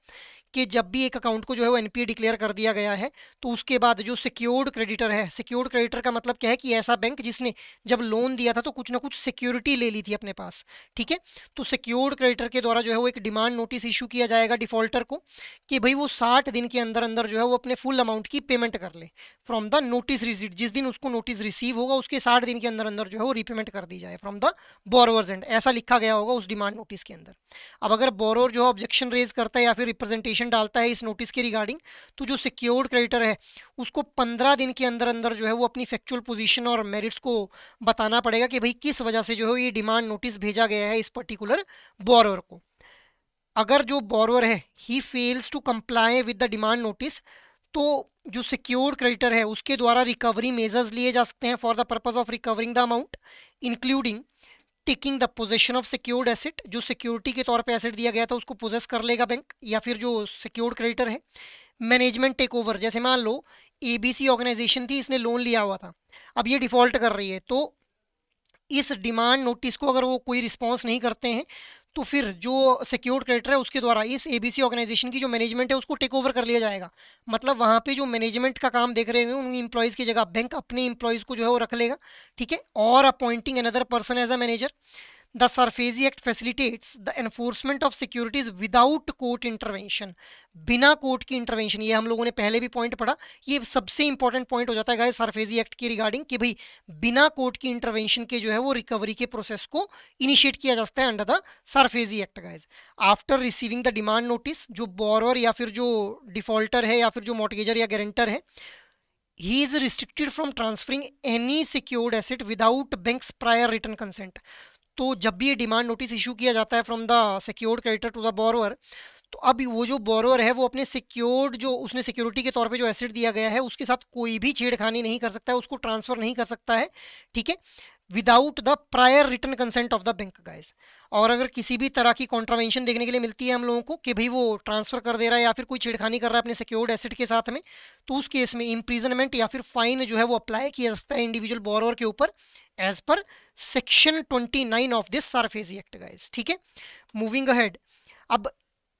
कि जब भी एक अकाउंट को जो है वो एनपीए डिक्लेयर कर दिया गया है, तो उसके बाद जो सिक्योर्ड क्रेडिटर है, सिक्योर्ड क्रेडिटर का मतलब क्या है कि ऐसा बैंक जिसने जब लोन दिया था तो कुछ ना कुछ सिक्योरिटी ले ली थी अपने पास। ठीक है, तो सिक्योर्ड क्रेडिटर के द्वारा जो है वो एक डिमांड नोटिस इशू किया जाएगा डिफॉल्टर को कि भाई वो 60 दिन के अंदर अंदर जो है वो अपने फुल अमाउंट की पेमेंट कर ले फ्रॉम द नोटिस रिसीट। जिस दिन उसको नोटिस रिसीव होगा उसके 60 दिन के अंदर अंदर जो है वो रीपेमेंट कर दी जाए फ्रॉम द बोरोवर्स एंड, ऐसा लिखा गया होगा उस डिमांड नोटिस के अंदर। अब अगर बोरोवर जो है ऑब्जेक्शन रेज करता है या फिर रिप्रेजेंटेशन डालता है इस नोटिस के रिगार्डिंग, तो जो सिक्योर्ड क्रेडिटर है उसको 15 दिन के अंदर अंदर जो है वो अपनी फैक्चुअल पोजीशन और मेरिट्स को बताना पड़ेगा कि भाई किस वजह से जो है ये डिमांड नोटिस भेजा गया है इस पर्टिकुलर बोरोवर को। अगर जो बोरोवर है he fails to comply with the demand notice, तो जो सिक्योर्ड क्रेडिटर है उसके द्वारा रिकवरी मेजर्स लिए जा सकते हैं for the purpose of recovering the amount, including taking the possession of secured asset, जो सिक्योरिटी के तौर पे एसेट दिया गया था उसको पोजेस कर लेगा बैंक या फिर जो सिक्योर्ड क्रेडिटर है। मैनेजमेंट टेक ओवर, जैसे मान लो एबीसी ऑर्गेनाइजेशन थी, इसने लोन लिया हुआ था, अब ये डिफॉल्ट कर रही है, तो इस डिमांड नोटिस को अगर वो कोई रिस्पॉन्स नहीं करते हैं तो फिर जो सिक्योर्ड क्रेडिटर है उसके द्वारा इस एबीसी ऑर्गेनाइजेशन की जो मैनेजमेंट है उसको टेक ओवर कर लिया जाएगा। मतलब वहाँ पे जो मैनेजमेंट का काम देख रहे होंगे उन एम्प्लॉयज़ की जगह बैंक अपने एम्प्लॉयज़ को जो है वो रख लेगा। ठीक है, और appointing another person as a manager. The SARFAESI Act facilitates the enforcement of securities without court intervention, बिना कोर्ट की इंटरवेंशन। ये हम लोगों ने पहले भी पॉइंट पढ़ा, ये सबसे इंपॉर्टेंट पॉइंट हो जाता है गाइस सरफेसी एक्ट की रिगार्डिंग कि भाई बिना कोर्ट की इंटरवेंशन के जो है वो रिकवरी के प्रोसेस को इनिशिएट किया जा सकता है under the SARFAESI act guys. After receiving the demand notice, जो बोरोवर या फिर जो डिफॉल्टर है या फिर जो मॉर्टगेजर या गारंटर है, he is restricted from transferring any secured asset without bank's prior written consent. तो जब भी ये डिमांड नोटिस इशू किया जाता है from the secured creditor to the borrower, तो अब वो जो बोरोवर है वो अपने सिक्योर्ड जो उसने सिक्योरिटी के तौर पे जो एसेट दिया गया है उसके साथ कोई भी छेड़खानी नहीं कर सकता है, उसको ट्रांसफर नहीं कर सकता है। ठीक है, without the prior written consent of the bank guys. और अगर किसी भी तरह की कॉन्ट्रावेंशन देखने के लिए मिलती है हम लोगों को कि भाई वो ट्रांसफर कर दे रहा है या फिर कोई छेड़खानी कर रहा है अपने सिक्योर्ड एसेट के साथ में, तो उस केस में इम्प्रिजनमेंट या फिर फाइन जो है वो अप्लाई किया जा सकता है इंडिविजुअल बोरोवर के ऊपर as per section 29 of this SARFAESI act guys. ठीक है, मूविंग अहेड, अब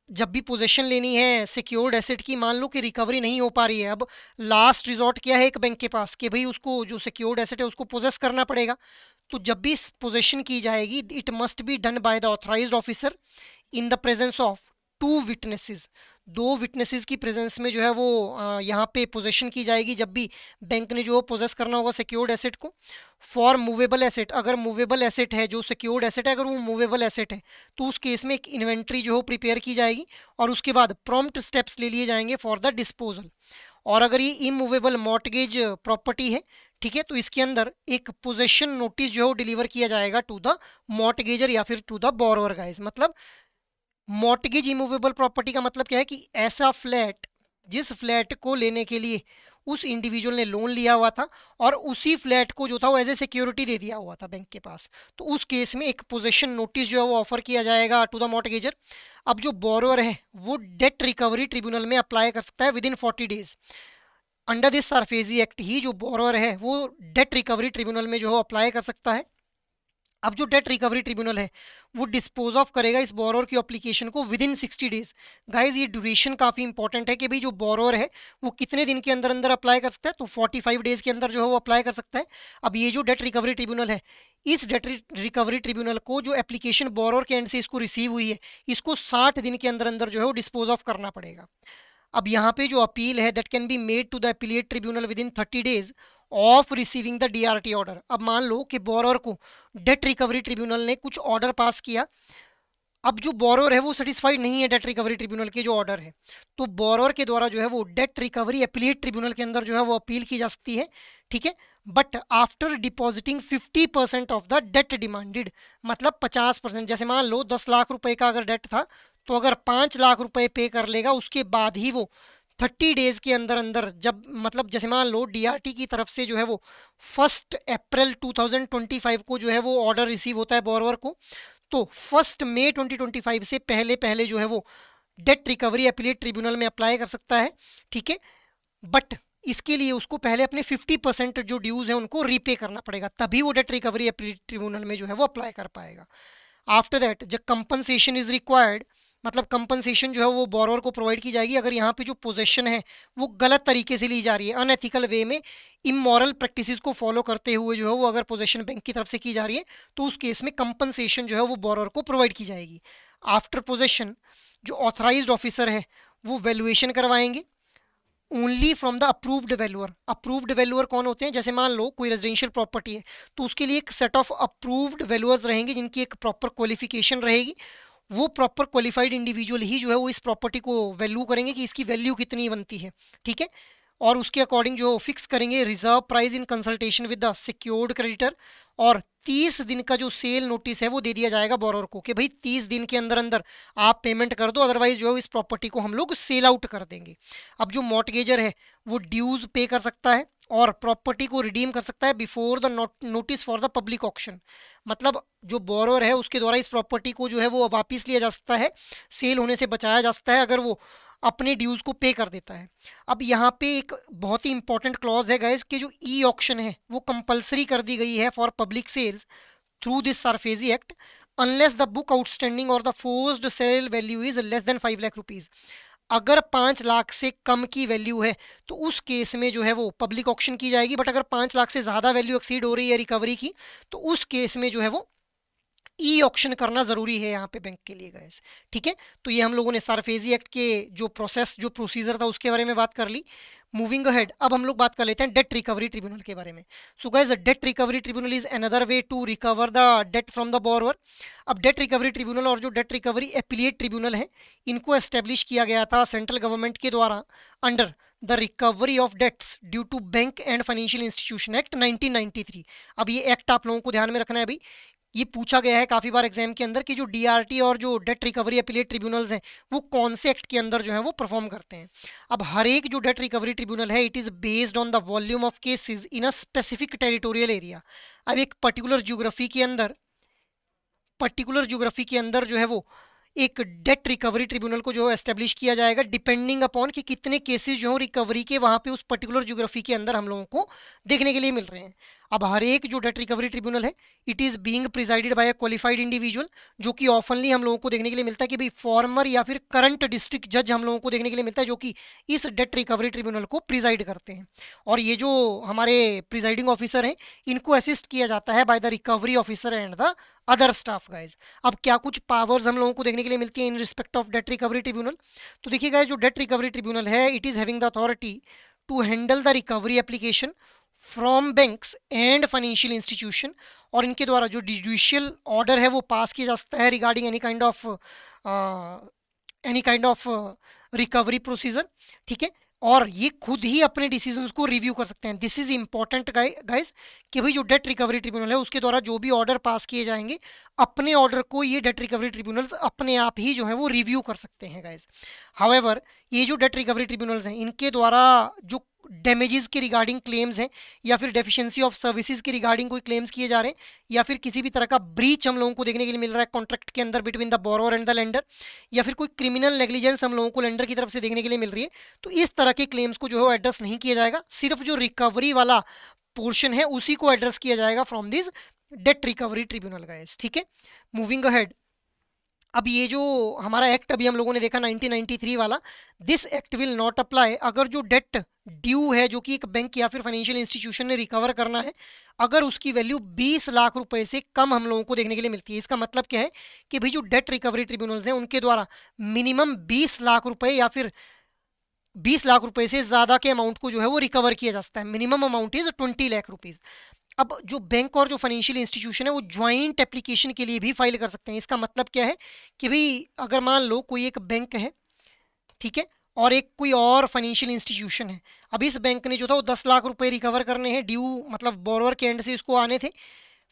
जब भी पोजीशन लेनी है सिक्योर्ड एसेट की, मान लो कि रिकवरी नहीं हो पा रही है, अब लास्ट रिजॉर्ट क्या है एक बैंक के पास कि भाई उसको जो सिक्योर्ड एसेट है उसको पोजेस करना पड़ेगा। तो जब भी पोजेशन की जाएगी it must be done by the authorised officer in the presence of 2 witnesses. 2 witnesses की प्रेजेंस में जो है वो यहाँ पे पोजेशन की जाएगी जब भी बैंक ने जो पोजेस करना होगा सिक्योर्ड एसेट को। फॉर मूवेबल एसेट, अगर मूवेबल एसेट है जो सिक्योर्ड एसेट है अगर वो मूवेबल एसेट है तो उस केस में एक इन्वेंट्री जो है प्रिपेयर की जाएगी और उसके बाद प्रॉम्प्ट स्टेप्स ले लिए जाएंगे फॉर द डिस्पोजल। और अगर ये इमूवेबल मॉर्टगेज प्रॉपर्टी है, ठीक है, तो इसके अंदर एक पोजेशन नोटिस जो है वो डिलीवर किया जाएगा टू द मॉर्टगेजर या फिर टू द बोरोवर गाइस। मतलब मॉर्टगेज इमूवेबल प्रॉपर्टी का मतलब क्या है कि ऐसा फ्लैट जिस फ्लैट को लेने के लिए उस इंडिविजुअल ने लोन लिया हुआ था और उसी फ्लैट को जो था वो एज ए सिक्योरिटी दे दिया हुआ था बैंक के पास, तो उस केस में एक पोजेशन नोटिस जो है वो ऑफर किया जाएगा टू द मॉर्टगेजर। अब जो बोरोवर है वो डेट रिकवरी ट्रिब्यूनल में अप्लाई कर सकता है within 40 days. Under this SARFAESI act ही जो बोरोवर है वो डेट रिकवरी ट्रिब्यूनल में जो है अप्लाई कर सकता है अब जो डेट रिकवरी ट्रिब्यूनल है वो डिस्पोज ऑफ करेगा इस बोरोर की एप्लीकेशन को विद इन 60 डेज। गाइज ये ड्यूरेशन काफी इंपॉर्टेंट है कि भाई जो बोरोर है वो कितने दिन के अंदर अंदर अप्लाई कर सकता है, तो 45 डेज के अंदर जो है वो अप्लाई कर सकता है। अब ये जो डेट रिकवरी ट्रिब्यूनल है, इस डेट रिकवरी ट्रिब्यूनल को जो एप्लीकेशन बोरोर के एंड से इसको रिसीव हुई है, इसको 60 दिन के अंदर अंदर जो है वो डिस्पोज ऑफ करना पड़ेगा। अब यहाँ पे जो अपील है that can be made to the appellate tribunal within 30 days of receiving the DRT order. अब मान लो कि बोरोर को डेट रिकवरी ट्रिब्यूनल ने कुछ ऑर्डर पास किया, अब जो बोरोर है वो सेटिस्फाइड नहीं है डेट रिकवरी ट्रिब्यूनल के जो ऑर्डर है, तो बोरोर के द्वारा जो है वो डेट रिकवरी अपीलेट ट्रिब्यूनल के अंदर जो है वो अपील की जा सकती है, ठीक है। But after depositing 50% of the debt demanded, मतलब 50%। जैसे मान लो 10 लाख रुपए का अगर डेट था, तो अगर 5 लाख रुपए पे कर लेगा, उसके बाद ही वो 30 डेज के अंदर अंदर, जब मतलब जैसे मान लो डीआरटी की तरफ से जो है वो 1 अप्रैल 2025 को जो है वो ऑर्डर रिसीव होता है बोरोवर को, तो 1 मई 2025 से पहले पहले जो है वो डेट रिकवरी अपीलेट ट्रिब्यूनल में अप्लाई कर सकता है, ठीक है। बट इसके लिए उसको पहले अपने 50% जो ड्यूज है उनको रीपे करना पड़ेगा, तभी वो डेट रिकवरी अपीलेट ट्रिब्यूनल में जो है वो अप्लाई कर पाएगा। आफ्टर दैट जब कंपनसेशन इज रिक्वायर्ड, मतलब कंपनसेशन जो है वो बोरोवर को प्रोवाइड की जाएगी अगर यहाँ पे जो पोजेशन है वो गलत तरीके से ली जा रही है, अनएथिकल वे में, इमोरल प्रैक्टिसेस को फॉलो करते हुए जो है वो अगर पोजेशन बैंक की तरफ से की जा रही है, तो उस केस में कंपनसेशन जो है वो बोरोवर को प्रोवाइड की जाएगी। आफ्टर पोजेशन जो ऑथराइज्ड ऑफिसर है वो वैल्यूएशन करवाएंगे only from the approved valuer. Approved valuer कौन होते हैं? जैसे मान लो कोई रेजिडेंशियल प्रॉपर्टी है, तो उसके लिए एक सेट ऑफ अप्रूव्ड वैल्यूअर्स रहेंगे जिनकी एक प्रॉपर क्वालिफिकेशन रहेगी। वो प्रॉपर क्वालिफाइड इंडिविजुअल ही जो है वो इस प्रॉपर्टी को वैल्यू करेंगे कि इसकी वैल्यू कितनी बनती है, ठीक है। और उसके अकॉर्डिंग जो फिक्स करेंगे reserve price in consultation with the secured creditor. और 30 दिन का जो सेल नोटिस है वो दे दिया जाएगा बोरोवर को कि भाई 30 दिन के अंदर अंदर आप पेमेंट कर दो, अदरवाइज जो है इस प्रॉपर्टी को हम लोग सेल आउट कर देंगे। अब जो मॉर्टगेजर है वो ड्यूज पे कर सकता है और प्रॉपर्टी को रिडीम कर सकता है before the notice for the public auction. मतलब जो बोरोवर है उसके द्वारा इस प्रॉपर्टी को जो है वो वापिस लिया जा सकता है, सेल होने से बचाया जा सकता है अगर वो अपने ड्यूज को पे कर देता है। अब यहाँ पे एक बहुत ही इंपॉर्टेंट क्लॉज है गाइस कि जो ई ऑक्शन है वो कंपलसरी कर दी गई है for public sales through this SARFAESI act unless the book outstanding और the forced sale value is less than 5 lakh rupees. अगर 5 लाख से कम की वैल्यू है तो उस केस में जो है वो पब्लिक ऑक्शन की जाएगी, बट अगर 5 लाख से ज़्यादा वैल्यू एक्सीड हो रही है रिकवरी की, तो उस केस में जो है वो ई ऑक्शन करना जरूरी है यहाँ पे बैंक के लिए गाइस, ठीक है। तो ये हम लोगों ने सरफेसी एक्ट के जो प्रोसेस जो प्रोसीजर था उसके बारे में बात कर ली। मूविंग अहेड अब हम लोग बात कर लेते हैं डेट रिकवरी ट्रिब्यूनल के बारे में। So guys debt recovery tribunal is another way to recover the debt from the borrower. अब डेट रिकवरी ट्रिब्यूनल और जो डेट रिकवरी अपीलेट ट्रिब्यूनल है इनको एस्टेब्लिश किया गया था सेंट्रल गवर्नमेंट के द्वारा under the recovery of debts due to bank and financial institution act 1993। अब ये एक्ट आप लोगों को ध्यान में रखना है अभी, ये पूछा गया है काफी बार एग्जाम के अंदर कि जो डीआरटी और जो डेट रिकवरी अपीलेट ट्रिब्यूनल्स हैं वो कौन से एक्ट के अंदर जो है वो परफॉर्म करते हैं। अब हर एक जो डेट रिकवरी ट्रिब्यूनल है it is based on the volume of cases in a specific territorial area. अब एक पर्टिकुलर ज्योग्राफी के अंदर जो है वो एक डेट रिकवरी ट्रिब्यूनल को जो है एस्टेब्लिश किया जाएगा डिपेंडिंग अपॉन कि कितने केसेस जो है रिकवरी के वहां पे उस पर्टिकुलर ज्योग्राफी के अंदर हम लोगों को देखने के लिए मिल रहे हैं। अब हर एक जो डेट रिकवरी ट्रिब्यूनल है it is being presided by a qualified individual, जो कि ऑफनली हम लोगों को देखने के लिए मिलता है कि भाई फॉर्मर या फिर करंट डिस्ट्रिक्ट जज हम लोगों को देखने के लिए मिलता है जो कि इस डेट रिकवरी ट्रिब्यूनल को प्रिजाइड करते हैं। और ये जो हमारे प्रिजाइडिंग ऑफिसर हैं इनको असिस्ट किया जाता है by the recovery officer and the other staff guys. अब क्या कुछ पावर्स हम लोगों को देखने के लिए मिलती है in respect of debt recovery tribunal? तो देखिए गाइज जो डेट रिकवरी ट्रिब्यूनल है it is having the authority to handle the recovery application from banks and financial institution. और इनके द्वारा जो जुडिशियल ऑर्डर है वो पास किया जा सकता है regarding any kind of recovery procedure, ठीक है। और ये खुद ही अपने डिसीजंस को रिव्यू कर सकते हैं। दिस इज इंपॉर्टेंट गाइस कि भाई जो डेट रिकवरी ट्रिब्यूनल है उसके द्वारा जो भी ऑर्डर पास किए जाएंगे अपने ऑर्डर को ये डेट रिकवरी ट्रिब्यूनल्स अपने आप ही जो है वो रिव्यू कर सकते हैं गाइस। हाउएवर ये जो डेट रिकवरी ट्रिब्यूनल्स हैं इनके द्वारा जो डैमेजेस के रिगार्डिंग क्लेम्स हैं या फिर डेफिशिएंसी ऑफ सर्विसेज के रिगार्डिंग कोई क्लेम्स किए जा रहे हैं या फिर किसी भी तरह का ब्रीच हम लोगों को देखने के लिए मिल रहा है कॉन्ट्रैक्ट के अंदर between the borrower and the lender, या फिर कोई क्रिमिनल नेग्लिजेंस हम लोगों को लेंडर की तरफ से देखने के लिए मिल रही है, तो इस तरह के क्लेम्स को जो है एड्रेस नहीं किया जाएगा। सिर्फ जो रिकवरी वाला पोर्शन है उसी को एड्रेस किया जाएगा from this debt recovery tribunal guys, ठीक है। मूविंग अहेड, अब ये जो हमारा एक्ट अभी हम लोगों ने देखा 1993 वाला, this act will not apply अगर जो डेट ड्यू है जो कि एक बैंक या फिर फाइनेंशियल इंस्टीट्यूशन ने रिकवर करना है, अगर उसकी वैल्यू 20 लाख रुपए से कम हम लोगों को देखने के लिए मिलती है। इसका मतलब क्या है कि भाई जो डेट रिकवरी ट्रिब्यूनल्स हैं उनके द्वारा मिनिमम 20 लाख रुपए या फिर 20 लाख रुपए से ज्यादा के अमाउंट को जो है वो रिकवर किया जा सकता है। Minimum amount is 20 lakh rupees. अब जो बैंक और जो फाइनेंशियल इंस्टीट्यूशन है वो ज्वाइंट एप्लीकेशन के लिए भी फाइल कर सकते हैं। इसका मतलब क्या है कि भाई अगर मान लो कोई एक बैंक है, ठीक है, और एक कोई और फाइनेंशियल इंस्टीट्यूशन है, अब इस बैंक ने जो था वो 10 लाख रुपए रिकवर करने हैं, ड्यू मतलब बोरोवर के एंड से इसको आने थे,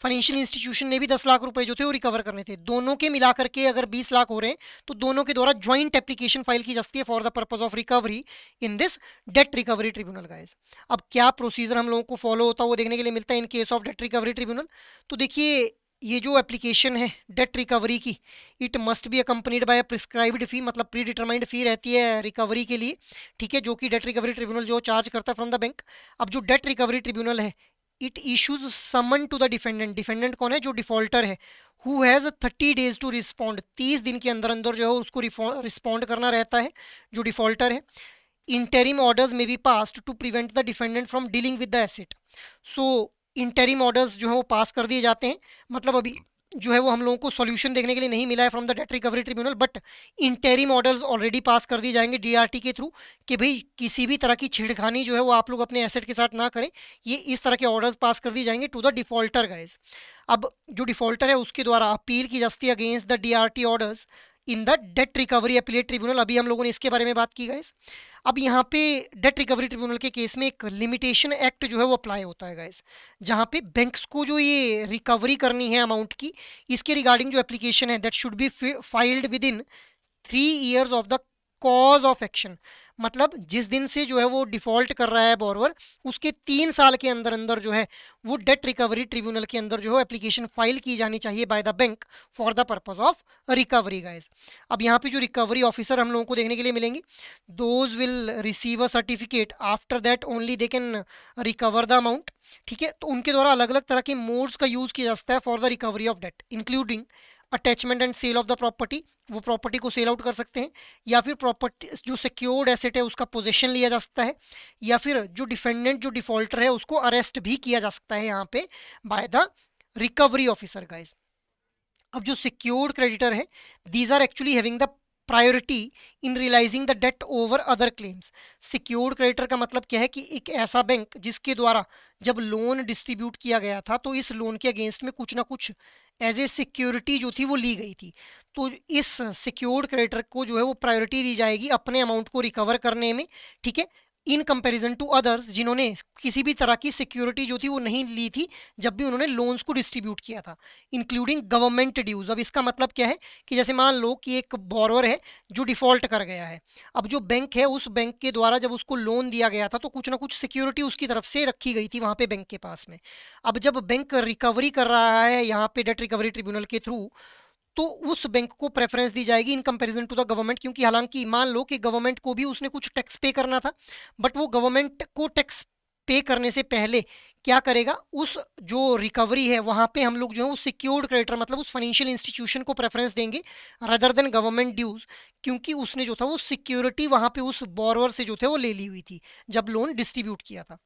फाइनेंशियल इंस्टीट्यूशन ने भी 10 लाख रुपए जो थे वो रिकवर करने थे, दोनों के मिलाकर के अगर 20 लाख हो रहे हैं तो दोनों के द्वारा ज्वाइंट एप्लीकेशन फाइल की जाती है for the purpose of recovery in this debt recovery tribunal guys. अब क्या प्रोसीजर हम लोगों को फॉलो होता है वो देखने के लिए मिलता है in case of debt recovery tribunal. तो देखिए ये जो एप्लीकेशन है डेट रिकवरी की, it must be accompanied by prescribed fee, मतलब प्री डिटरमाइंड फी रहती है रिकवरी के लिए, ठीक है, जो कि डेट रिकवरी ट्रिब्यूनल जो चार्ज करता है फ्रॉम द बैंक। अब जो डेट रिकवरी ट्रिब्यूनल है it issues summon to the defendant, defendant कौन है, जो डिफॉल्टर है, who has 30 days to respond, 30 दिन के अंदर अंदर जो है उसको रिस्पॉन्ड करना रहता है जो डिफॉल्टर है। Interim orders may be passed to prevent the defendant from dealing with the asset. So interim orders जो है वो पास कर दिए जाते हैं, मतलब अभी जो है वो हम लोगों को सॉल्यूशन देखने के लिए नहीं मिला है from the debt recovery tribunal, but interim orders already pass कर दिए जाएंगे डीआरटी के थ्रू कि भाई किसी भी तरह की छेड़खानी जो है वो आप लोग अपने एसेट के साथ ना करें। ये इस तरह के ऑर्डर्स पास कर दिए जाएंगे टू द डिफॉल्टर गाइज। अब जो डिफॉल्टर है उसके द्वारा अपील की जा सकती है against the DRT orders in the debt recovery appellate tribunal. अभी हम लोगों ने इसके बारे में बात की गाइस। अब यहाँ पे डेट रिकवरी ट्रिब्यूनल के केस में एक लिमिटेशन एक्ट जो है वो अप्लाई होता है गाइस, जहाँ पे बैंक्स को जो ये रिकवरी करनी है अमाउंट की, इसके रिगार्डिंग जो एप्लीकेशन है that should be filed with in 3 years of the cause of action, मतलब जिस दिन से जो है वो डिफॉल्ट कर रहा है बोरवर उसके 3 साल के अंदर अंदर जो है वो डेट रिकवरी ट्रिब्यूनल के अंदर जो है एप्लीकेशन फाइल की जानी चाहिए by the bank for the purpose of recovery guys. अब यहाँ पे जो रिकवरी ऑफिसर हम लोगों को देखने के लिए मिलेंगे, those will receive a certificate, after that only they can recover the amount, ठीक है। तो उनके द्वारा अलग अलग तरह के मोड्स का यूज किया जा सकता है for the recovery of debt, including attachment and sale of the property, वो प्रॉपर्टी को सेल आउट कर सकते हैं, या फिर प्रॉपर्टी जो सिक्योर्ड एसेट है उसका पोजीशन लिया जा सकता है, या फिर जो डिफेंडेंट जो डिफॉल्टर है उसको अरेस्ट भी किया जा सकता है यहाँ पे by the recovery officer guys. अब जो सिक्योर्ड क्रेडिटर है these are actually having the priority in realising the debt over other claims. Secured creditor का मतलब क्या है कि एक ऐसा बैंक जिसके द्वारा जब लोन डिस्ट्रीब्यूट किया गया था तो इस लोन के अगेंस्ट में कुछ ना कुछ एज ए सिक्योरिटी जो थी वो ली गई थी, तो इस सिक्योर्ड क्रेडिटर को जो है वो प्रायोरिटी दी जाएगी अपने अमाउंट को रिकवर करने में, ठीक है, इन कंपैरिजन टू अदर्स जिन्होंने किसी भी तरह की सिक्योरिटी जो थी वो नहीं ली थी जब भी उन्होंने लोन्स को डिस्ट्रीब्यूट किया था, इंक्लूडिंग गवर्नमेंट ड्यूज। अब इसका मतलब क्या है कि जैसे मान लो कि एक बोरोवर है जो डिफॉल्ट कर गया है, अब जो बैंक है उस बैंक के द्वारा जब उसको लोन दिया गया था तो कुछ ना कुछ सिक्योरिटी उसकी तरफ से रखी गई थी वहां पे बैंक के पास में। अब जब बैंक रिकवरी कर रहा है यहाँ पे डेट रिकवरी ट्रिब्यूनल के थ्रू, तो उस बैंक को प्रेफरेंस दी जाएगी in comparison to the government, क्योंकि हालांकि मान लो कि गवर्नमेंट को भी उसने कुछ टैक्स पे करना था, बट वो गवर्नमेंट को टैक्स पे करने से पहले क्या करेगा, उस जो रिकवरी है वहां पे हम लोग जो है उस सिक्योर्ड क्रेडिटर मतलब उस फाइनेंशियल इंस्टीट्यूशन को प्रेफरेंस देंगे रदर देन गवर्नमेंट ड्यूज, क्योंकि उसने जो था वो सिक्योरिटी वहां पे उस बोरोवर से जो थे वो ले ली हुई थी जब लोन डिस्ट्रीब्यूट किया था।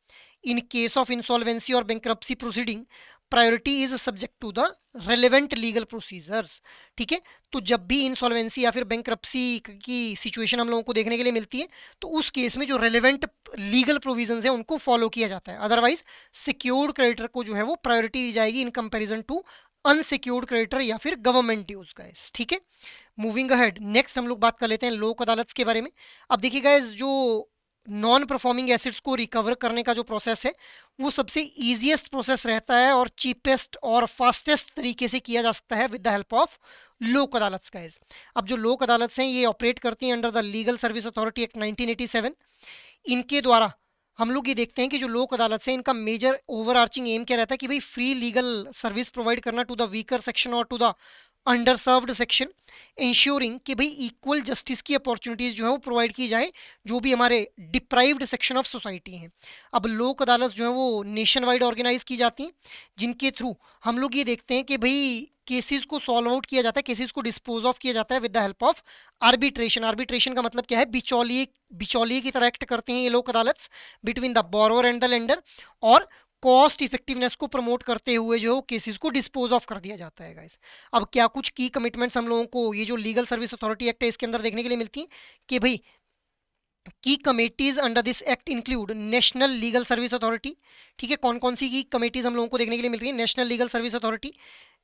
इन केस ऑफ इंसॉल्वेंसी और bankruptcy proceeding priority is subject to the relevant legal procedures, ठीक है। तो जब भी इंसॉल्वेंसी या फिर बैंक्रप्सी की सिचुएशन हम लोगों को देखने के लिए मिलती है तो उस केस में जो रेलेवेंट लीगल प्रोविजंस है उनको फॉलो किया जाता है, अदरवाइज सिक्योर्ड क्रेडिटर को जो है वो प्रायोरिटी दी जाएगी in comparison to unsecured creditor या फिर गवर्नमेंट ड्यूज गाइस, ठीक है। मूविंग अहेड, नेक्स्ट हम लोग बात कर लेते हैं लोक अदालत के बारे में। अब देखिए गाइस जो नॉन परफॉर्मिंग एसेट्स को रिकवर करने का जो प्रोसेस है वो सबसे ईजीएस्ट प्रोसेस रहता है और चीपेस्ट और फास्टेस्ट तरीके से किया जा सकता है with the help of Lok अदालत गाइस। अब जो लोक अदालत हैं ये ऑपरेट करती हैं under the legal service authority act 1987। इनके द्वारा हम लोग ये देखते हैं कि जो लोक अदालत से इनका मेजर ओवरआर्चिंग एम क्या रहता है कि भाई फ्री लीगल सर्विस प्रोवाइड करना टू द वीकर सेक्शन और to the underserved section, ensuring कि भाई इक्वल जस्टिस की अपॉर्चुनिटीज जो है वो प्रोवाइड की जाए जो भी हमारे डिप्राइव्ड सेक्शन ऑफ सोसाइटी हैं। अब लोक अदालत जो है वो नेशन वाइड ऑर्गेनाइज की जाती हैं, जिनके थ्रू हम लोग ये देखते हैं कि भाई केसेस को सॉल्व आउट किया जाता है, केसेस को डिस्पोज ऑफ किया जाता है with the help of arbitration. Arbitration का मतलब क्या है, बिचौलिए बिचौलिए की तरह एक्ट करते हैं ये लोक अदालत between the borrower and the lender, और कॉस्ट इफेक्टिवनेस को प्रमोट करते हुए जो केसेस को डिस्पोज ऑफ कर दिया जाता है गाइस। अब क्या कुछ की कमिटमेंट्स हम लोगों को ये जो लीगल सर्विस अथॉरिटी एक्ट है इसके अंदर देखने के लिए मिलती हैं कि भाई की committees under this act include national legal service authority. ठीक है, कौन कौन सी की कमेटीज हम लोगों को देखने के लिए मिलती है, national legal service authority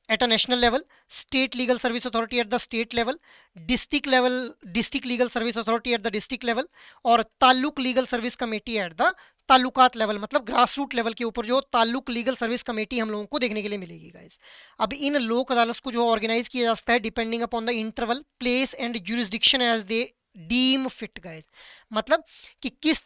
at a national level, state legal service authority at the state level, district legal service authority at the district level, और ताल्लुक legal service committee at the ताल्लुकात लेवल, मतलब ग्रास रूट लेवल के ऊपर जो ताल्लुक लीगल सर्विस कमेटी हम लोगों को देखने के लिए मिलेगी गाइस। अब इन लोक अदालत को जो ऑर्गेनाइज किया जाता है depending upon the interval, place and jurisdiction as they deem fit guys, मतलब कि किस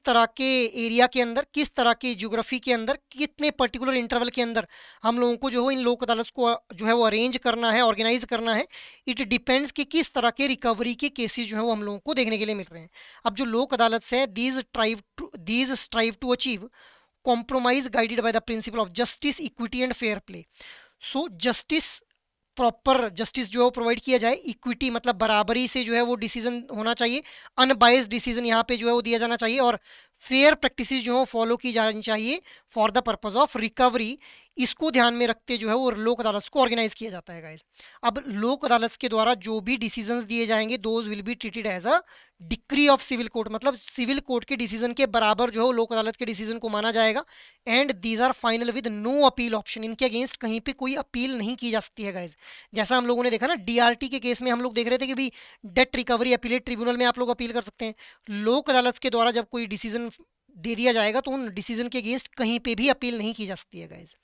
तरह के एरिया के अंदर, किस तरह के ज्योग्राफी के अंदर, कितने पर्टिकुलर इंटरवल के अंदर हम लोगों को जो है इन लोक अदालत को जो है वो अरेंज करना है, ऑर्गेनाइज करना है। इट डिपेंड्स कि किस तरह के रिकवरी के केसेस जो है वो हम लोगों को देखने के लिए मिल रहे हैं। अब जो लोक अदालत है these strive to achieve compromise guided by the principle of justice, equity and fair play. So justice, proper justice जो है वो प्रोवाइड किया जाए, इक्विटी मतलब बराबरी से जो है वो डिसीजन होना चाहिए, अनबाइस्ड डिसीजन यहाँ पे जो है वो दिया जाना चाहिए, और फेयर प्रैक्टिसेस जो है वो फॉलो की जानी चाहिए for the purpose of recovery. इसको ध्यान में रखते जो है वो लोक अदालत को ऑर्गेनाइज किया जाता है गाइस। अब लोक अदालत के द्वारा जो भी डिसीजंस दिए जाएंगे those will be treated as a decree of civil court, मतलब सिविल कोर्ट के डिसीजन के बराबर जो है लोक अदालत के डिसीजन को माना जाएगा। And these are final with no appeal option, इनके अगेंस्ट कहीं पे कोई अपील नहीं की जा सकती है गाइज। जैसा हम लोगों ने देखा ना डीआरटी के केस में, हम लोग देख रहे थे कि भाई डेट रिकवरी अपीलेट ट्रिब्यूनल में आप लोग अपील कर सकते हैं। लोक अदालत के द्वारा जब कोई डिसीजन दे दिया जाएगा तो उन डिसीजन के अगेंस्ट कहीं पे भी अपील नहीं की जा सकती है गाइज।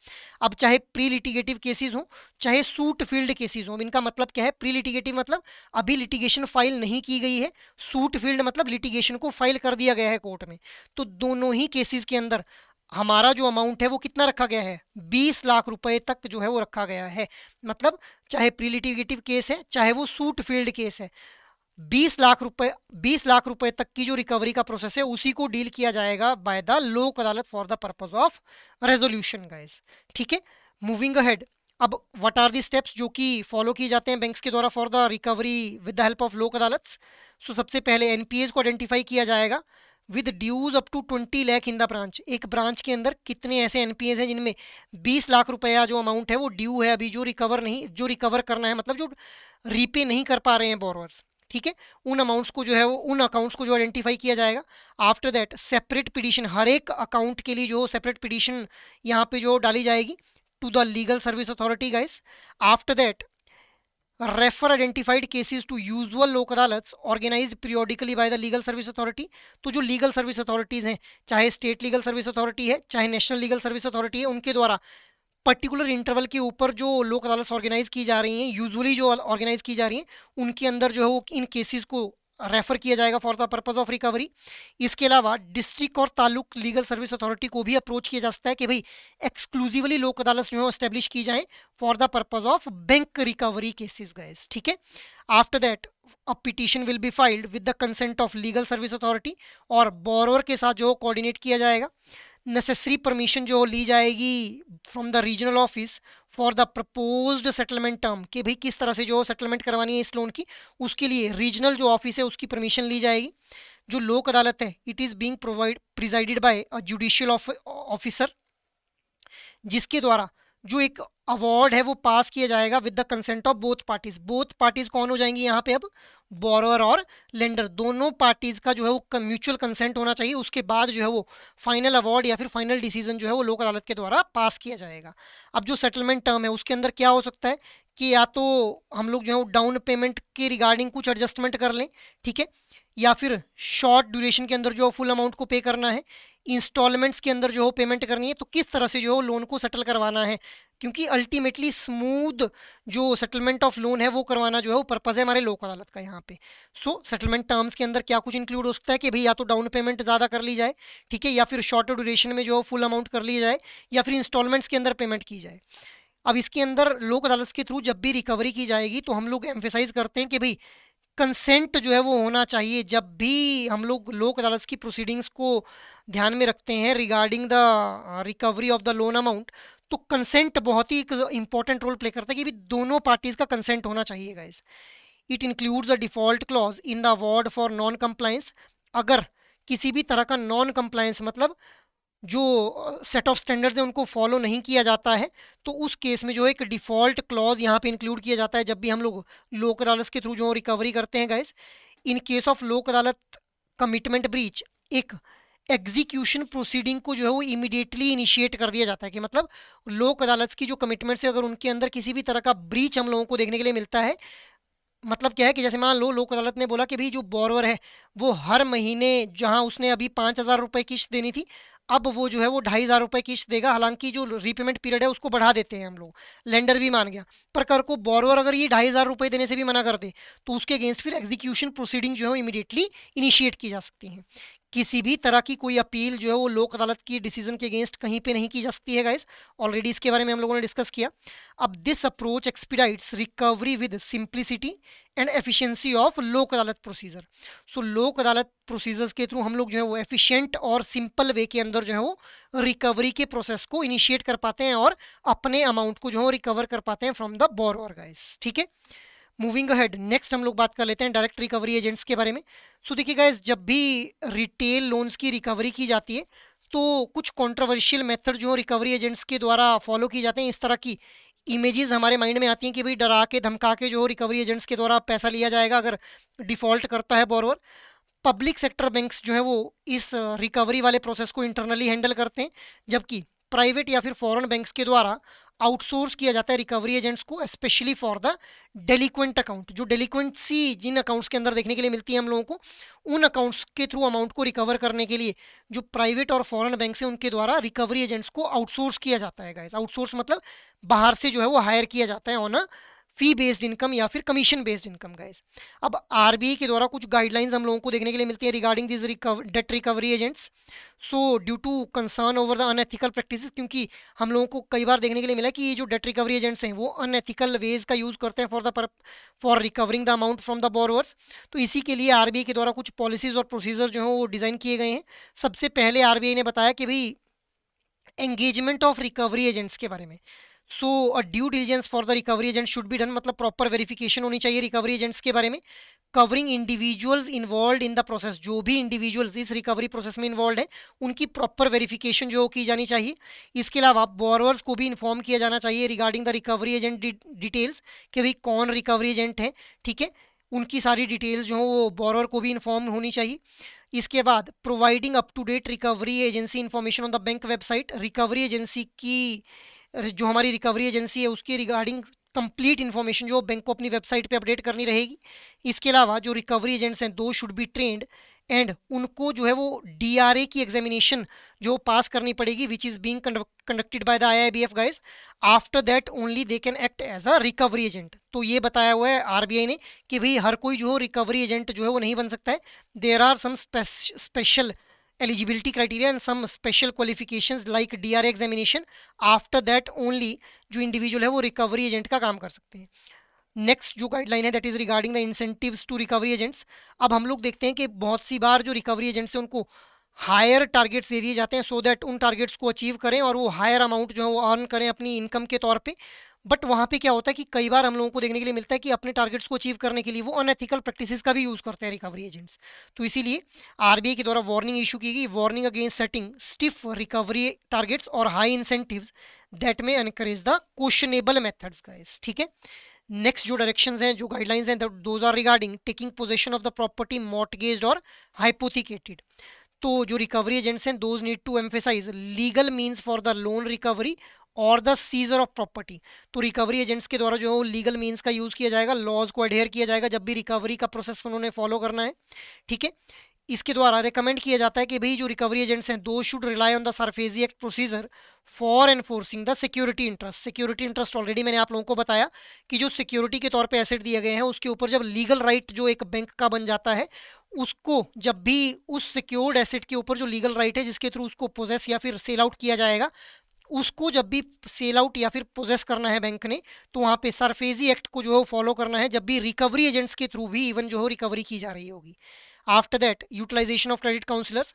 अब चाहे प्री लिटिगेटिव केसेस हो चाहे सूट फील्ड केसेस हो, इनका मतलब क्या है, प्री लिटिगेटिव मतलब अभी लिटिगेशन फाइल नहीं की गई है, सूट फील्ड मतलब लिटिगेशन को फाइल कर दिया गया है कोर्ट में। तो दोनों ही केसेस के अंदर हमारा जो अमाउंट है वो कितना रखा गया है, 20 लाख रुपए तक जो है वो रखा गया है। मतलब चाहे प्री लिटिगेटिव केस है चाहे वो सूट फील्ड केस है, 20 लाख रुपए तक की जो रिकवरी का प्रोसेस है उसी को डील किया जाएगा बाय द लोक अदालत for the purpose of resolution guys. ठीक है, मूविंग अहेड, अब व्हाट आर द स्टेप्स जो कि फॉलो किए जाते हैं बैंक्स के द्वारा for the recovery with the help of Lok अदालत। सो सबसे पहले एनपीएस को आइडेंटिफाई किया जाएगा with dues up to 20 lakh in the branch. एक ब्रांच के अंदर कितने ऐसे एनपीएस हैं जिनमें 20 लाख रुपया जो अमाउंट है वो ड्यू है, अभी जो रिकवर करना है, मतलब जो रीपे नहीं कर पा रहे हैं बोरोवर्स। ठीक है, उन अमाउंट्स को जो है वो उन अकाउंट्स को जो आइडेंटिफाई किया जाएगा। आफ्टर दैट सेपरेट पिटीशन, हर एक अकाउंट के लिए जो सेपरेट पिटीशन यहाँ पे जो डाली जाएगी to the legal service authority guys. After that refer identified cases to usual Lok Adalat organise periodically by the legal service authority. तो जो लीगल सर्विस अथॉरिटीज हैं, चाहे स्टेट लीगल सर्विस अथॉरिटी है चाहे नेशनल लीगल सर्विस अथॉरिटी है, उनके द्वारा पर्टिकुलर इंटरवल के ऊपर जो लोक अदालत ऑर्गेनाइज की जा रही हैं, यूजुअली जो ऑर्गेनाइज की जा रही हैं, उनके अंदर जो है वो इन केसेस को रेफर किया जाएगा for the purpose of recovery. इसके अलावा डिस्ट्रिक्ट और तालुक लीगल सर्विस अथॉरिटी को भी अप्रोच किया जा सकता है कि भाई एक्सक्लूसिवली लोक अदालत जो है एस्टेब्लिश की जाए for the purpose of bank recovery cases guys. ठीक है, after that a petition will be filed with the consent of legal service authority, और बोरोवर के साथ जो कोऑर्डिनेट किया जाएगा। नेसेसरी परमिशन जो ली जाएगी from the regional office for the proposed settlement term, कि भाई किस तरह से जो सेटलमेंट करवानी है इस लोन की, उसके लिए रीजनल जो ऑफिस है उसकी परमिशन ली जाएगी। जो लोक अदालत है it is being presided by a judicial officer, जिसके द्वारा जो एक अवार्ड है वो पास किया जाएगा with the consent of both parties. Both parties कौन हो जाएंगी यहाँ पे, अब बोरोवर और लेंडर, दोनों पार्टीज का जो है वो म्यूचुअल कंसेंट होना चाहिए। उसके बाद जो है वो फाइनल अवार्ड या फिर फाइनल डिसीजन जो है वो लोक अदालत के द्वारा पास किया जाएगा। अब जो सेटलमेंट टर्म है उसके अंदर क्या हो सकता है कि या तो हम लोग जो है डाउन पेमेंट के रिगार्डिंग कुछ एडजस्टमेंट कर लें, ठीक है, या फिर शॉर्ट ड्यूरेशन के अंदर जो फुल अमाउंट को पे करना है, इंस्टॉलमेंट्स के अंदर जो हो पेमेंट करनी है, तो किस तरह से जो लोन को सेटल करवाना है, क्योंकि अल्टीमेटली स्मूथ जो सेटलमेंट ऑफ लोन है वो करवाना जो है वो पर्पज़ है हमारे लोक अदालत का यहाँ पे। सो सेटलमेंट टर्म्स के अंदर क्या कुछ इंक्लूड हो सकता है कि भाई या तो डाउन पेमेंट ज़्यादा कर ली जाए, ठीक है, या फिर शॉर्ट ड्यूरेशन में जो फुल अमाउंट कर ली जाए, या फिर इंस्टॉलमेंट्स के अंदर पेमेंट की जाए। अब इसके अंदर लोक अदालत के थ्रू जब भी रिकवरी की जाएगी तो हम लोग एम्फेसाइज करते हैं कि भाई कंसेंट जो है वो होना चाहिए। जब भी हम लोग लोक अदालत की प्रोसीडिंग्स को ध्यान में रखते हैं regarding the recovery of the loan amount, तो कंसेंट बहुत ही इंपॉर्टेंट रोल प्ले करता है कि भी दोनों पार्टीज का कंसेंट होना चाहिए guys. It includes a default clause in the award for non compliance. अगर किसी भी तरह का नॉन कंप्लायंस मतलब जो सेट ऑफ स्टैंडर्ड्स है उनको फॉलो नहीं किया जाता है, तो उस केस में जो एक डिफॉल्ट क्लॉज यहाँ पे इंक्लूड किया जाता है जब भी हम लोग लोक अदालत के थ्रू जो रिकवरी करते हैं guys. In case of Lok अदालत कमिटमेंट ब्रीच, एक एग्जीक्यूशन प्रोसीडिंग को जो है वो इमीडिएटली इनिशिएट कर दिया जाता है कि मतलब लोक अदालत की जो कमिटमेंट्स है अगर उनके अंदर किसी भी तरह का ब्रीच हम लोगों को देखने के लिए मिलता है, मतलब क्या है कि जैसे मान लो लोक अदालत ने बोला कि भाई जो बोरोवर है वो हर महीने जहां उसने अभी 5,000 रुपये किस्त देनी थी, अब वो जो है वो 2,500 रुपये किस्त देगा। हालांकि जो रीपेमेंट पीरियड है उसको बढ़ा देते हैं हम लोग, लेंडर भी मान गया, पर कर को बोरोवर अगर ये 2,500 रुपये देने से भी मना कर दे तो उसके अगेंस्ट फिर एग्जीक्यूशन प्रोसीडिंग जो है इमीडिएटली इनिशिएट की जा सकती है। किसी भी तरह की कोई अपील जो है वो लोक अदालत की डिसीजन के अगेंस्ट कहीं पे नहीं की जा सकती है गाइस। ऑलरेडी इसके बारे में हम लोगों ने डिस्कस किया। अब this approach expedites recovery with simplicity and efficiency of Lok Adalat procedure. सो लोक अदालत प्रोसीजर्स के थ्रू हम लोग जो है वो एफिशिएंट और सिंपल वे के अंदर जो है वो रिकवरी के प्रोसेस को इनिशिएट कर पाते हैं और अपने अमाउंट को जो है रिकवर कर पाते हैं फ्रॉम द बोरोवर गाइस। ठीक है, मूविंग अहेड नेक्स्ट हम लोग बात कर लेते हैं डायरेक्ट रिकवरी एजेंट्स के बारे में। सो देखिए गाइस, जब भी रिटेल लोन्स की रिकवरी की जाती है तो कुछ कंट्रोवर्शियल मेथड जो रिकवरी एजेंट्स के द्वारा फॉलो की जाते हैं। इस तरह की इमेजेस हमारे माइंड में आती हैं कि भाई डरा के धमका के जो रिकवरी एजेंट्स के द्वारा पैसा लिया जाएगा अगर डिफॉल्ट करता है बोरोवर। पब्लिक सेक्टर बैंक्स जो है वो इस रिकवरी वाले प्रोसेस को इंटरनली हैंडल करते हैं, जबकि प्राइवेट या फिर फॉरेन बैंक्स के द्वारा आउटसोर्स किया जाता है रिकवरी एजेंट्स को, specially for the delinquent account. जो डेलिक्वेंसी जिन अकाउंट्स के अंदर देखने के लिए मिलती है हम लोगों को, उन अकाउंट्स के थ्रू अमाउंट को रिकवर करने के लिए जो प्राइवेट और फॉरेन बैंक है उनके द्वारा रिकवरी एजेंट्स को आउटसोर्स किया जाता है गाइस। आउटसोर्स मतलब बाहर से जो है वो हायर किया जाता है on a fee based income या फिर कमीशन बेस्ड इनकम गाइस। अब आरबीआई के द्वारा कुछ गाइडलाइंस हम लोगों को देखने के लिए मिलती है regarding this debt recovery agents. So due to concern over the unethical practices, क्योंकि हम लोगों को कई बार देखने के लिए मिला कि ये जो डेट रिकवरी एजेंट्स हैं वो अनएथिकल वेज का यूज करते हैं for recovering the amount from the borrowers. तो इसी के लिए आरबीआई के द्वारा कुछ पॉलिसीज और प्रोसीजर जो हैं वो डिजाइन किए गए हैं। सबसे पहले आरबीआई ने बताया कि भाई एंगेजमेंट ऑफ रिकवरी एजेंट्स के बारे में। So a due diligence for the recovery agent should be done, मतलब प्रॉपर वेरिफिकेशन होनी चाहिए रिकवरी एजेंट्स के बारे में, covering individuals involve in the process. जो भी इंडिविजुअल्स इस रिकवरी प्रोसेस में इन्वॉल्व है उनकी प्रॉपर वेरिफिकेशन जो की जानी चाहिए। इसके अलावा बोरोवर्स को भी इन्फॉर्म किया जाना चाहिए regarding the recovery agent details कि भाई कौन रिकवरी एजेंट है। ठीक है, उनकी सारी डिटेल्स जो हो वो बोरोवर को भी इन्फॉर्म होनी चाहिए। इसके बाद providing up to date recovery agency information on the bank website. Recovery agency की जो हमारी रिकवरी एजेंसी है उसकी रिगार्डिंग कंप्लीट इन्फॉर्मेशन जो बैंक को अपनी वेबसाइट पे अपडेट करनी रहेगी। इसके अलावा जो रिकवरी एजेंट्स हैं दो शुड बी ट्रेंड एंड उनको जो है वो डीआरए की एग्जामिनेशन जो पास करनी पड़ेगी which is being conducted by the IIBF guys. After that only they can act as a recovery agent. तो ये बताया हुआ है आरबीआई ने कि भाई हर कोई जो रिकवरी एजेंट जो है वो नहीं बन सकता है। There are some special eligibility criteria and some special qualifications like DRA examination. After that only जो इंडिविजुअल है वो रिकवरी एजेंट का काम कर सकते हैं। नेक्स्ट जो गाइडलाइन है that is regarding the incentives to recovery agents. अब हम लोग देखते हैं कि बहुत सी बार जो रिकवरी एजेंट्स हैं उनको हायर टारगेट्स दे दिए जाते हैं सो दैट उन टारगेट्स को अचीव करें और वो हायर अमाउंट जो है वो अर्न करें अपनी इनकम के तौर पे। बट वहाँ पे क्या होता है कि कई बार हम लोगों को देखने के लिए मिलता है कि अपने टारगेट्स को अचीव करने के लिए वो अनएथिकल प्रैक्टिसेस का भी यूज़ करते हैं रिकवरी एजेंट्स। तो इसीलिए आरबीआई के द्वारा वार्निंग इशू की गई, warning against setting stiff recovery targets और high incentives that may encourage the questionable methods guys. ठीक है, नेक्स्ट जो डायरेक्शंस हैं जो गाइडलाइंस हैं those are regarding taking possession of the property mortgaged और हाइपोथिकेटेड। तो जो रिकवरी एजेंट्स हैं those need to emphasize legal means for the loan recovery और द सीजर ऑफ प्रॉपर्टी। तो रिकवरी एजेंट्स के द्वारा जो लीगल मीन्स का यूज़ किया जाएगा, लॉज को अडेयर किया जाएगा जब भी रिकवरी का प्रोसेस उन्होंने फॉलो करना है। ठीक है, इसके द्वारा रिकमेंड किया जाता है कि भाई जो रिकवरी एजेंट्स हैं दो should rely on the SARFAESI act procedure for enforcing the security interest. Security interest already मैंने आप लोगों को बताया कि जो सिक्योरिटी के तौर पे एसेट दिए गए हैं उसके ऊपर जब लीगल राइट जो एक बैंक का बन जाता है उसको जब भी उस सिक्योर्ड एसेट के ऊपर जो लीगल राइट है जिसके थ्रू उसको पोजेस या फिर सेल आउट किया जाएगा उसको जब भी सेल आउट या फिर पोजेस करना है बैंक ने, तो वहां पे सरफेसी एक्ट को जो है फॉलो करना है, जब भी रिकवरी एजेंट्स के थ्रू भी इवन जो है रिकवरी की जा रही होगी। After that utilisation of credit counsellors.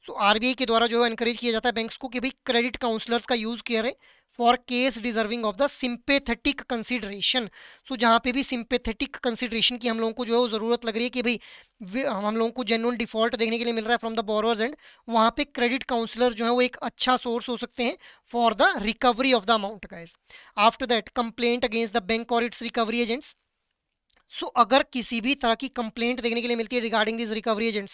So RBI के द्वारा जो है एनकरेज किया जाता है बैंक्स को कि भाई क्रेडिट काउंसलर्स का यूज करें for case deserving of the sympathetic consideration. So जहाँ पे भी सिंपेथेटिक कंसिडरेशन की हम लोगों को जो है वो जरूरत लग रही है कि भाई हम लोगों को जेन्युइन डिफॉल्ट देखने के लिए मिल रहा है फ्रॉम द बोरोवर्स एंड, वहाँ पे क्रेडिट काउंसलर जो है वो एक अच्छा सोर्स हो सकते हैं for the recovery of the amount guys. After that complaint against the bank और इट्स रिकवरी एजेंट्स। सो अगर किसी भी तरह की कंप्लेंट देखने के लिए मिलती है regarding this recovery agents,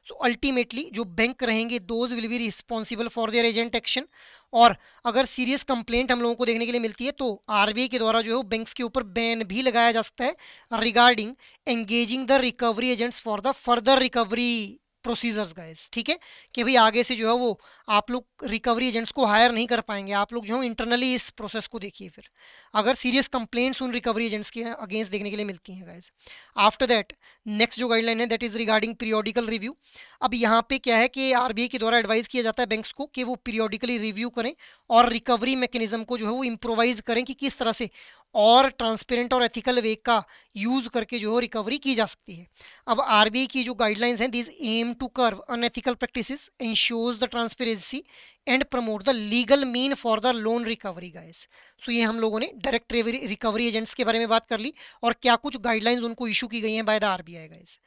so ultimately जो बैंक रहेंगे those will be responsible for their agent action. और अगर सीरियस कंप्लेंट हम लोगों को देखने के लिए मिलती है तो आरबीआई के द्वारा जो है बैंक्स के ऊपर बैन भी लगाया जा सकता है regarding engaging the recovery agents for the further recovery procedures guys. ठीक है, कि भाई आगे से जो है वो आप लोग रिकवरी एजेंट्स को हायर नहीं कर पाएंगे, आप लोग जो है इंटरनली इस प्रोसेस को देखिए फिर, अगर सीरियस कंप्लेंट्स उन रिकवरी एजेंट्स के अगेंस्ट देखने के लिए मिलती हैं गाइस। आफ्टर दैट नेक्स्ट जो गाइडलाइन है that is regarding periodical review. अब यहाँ पे क्या है कि आरबीआई के द्वारा एडवाइस किया जाता है बैंक्स को कि वो पीरियोडिकली रिव्यू करें और रिकवरी मैकेनिज्म को जो है वो इम्प्रोवाइज करें कि किस तरह से और ट्रांसपेरेंट और एथिकल वे का यूज करके जो है रिकवरी की जा सकती है। अब आरबीआई की जो गाइडलाइंस हैं this aim to curb unethical practices, ensures the transparency and promote the legal mean for the loan recovery guys. So ये हम लोगों ने डायरेक्ट रिकवरी एजेंट्स के बारे में बात कर ली और क्या कुछ गाइडलाइंस उनको इशू की गई हैं by the RBI guys.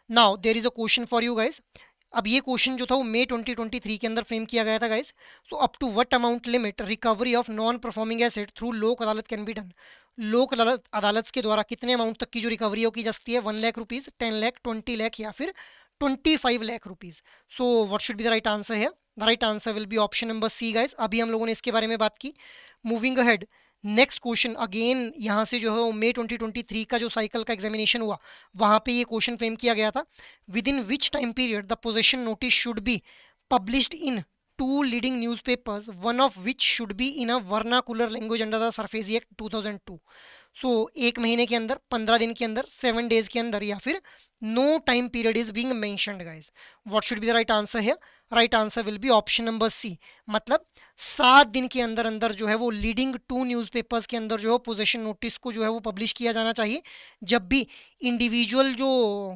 Now there is a question for you guys. अब ये क्वेश्चन जो था वो मई 2023 के अंदर फ्रेम किया गया था guys. So up to what amount limit recovery of non performing asset through Lok Adalat can be done. लोक अदालत के द्वारा कितने अमाउंट तक की जो रिकवरी हो की जा सकती है, 1 लाख रुपीज, 10 लाख, 20 लाख या फिर 25 lakh rupees. So what should be the right answer है? The right answer will be option number C guys. अभी हम लोगों ने इसके बारे में बात की। Moving ahead next question again यहाँ से जो है मई 2023 का जो साइकिल का एग्जामिनेशन हुआ वहां पे ये क्वेश्चन फ्रेम किया गया था। Within which time period the possession notice should be published in two leading newspapers, one of which should be in a vernacular language under the SARFAESI act 2002। So एक महीने के अंदर, 15 दिन के अंदर, 7 डेज के अंदर या फिर no time period is being mentioned guys. What should be the right answer है? Right answer will be option number C, मतलब 7 दिन के अंदर अंदर जो है वो लीडिंग 2 न्यूज़पेपर्स के अंदर जो है पोजेशन नोटिस को जो है वो पब्लिश किया जाना चाहिए जब भी इंडिविजुअल जो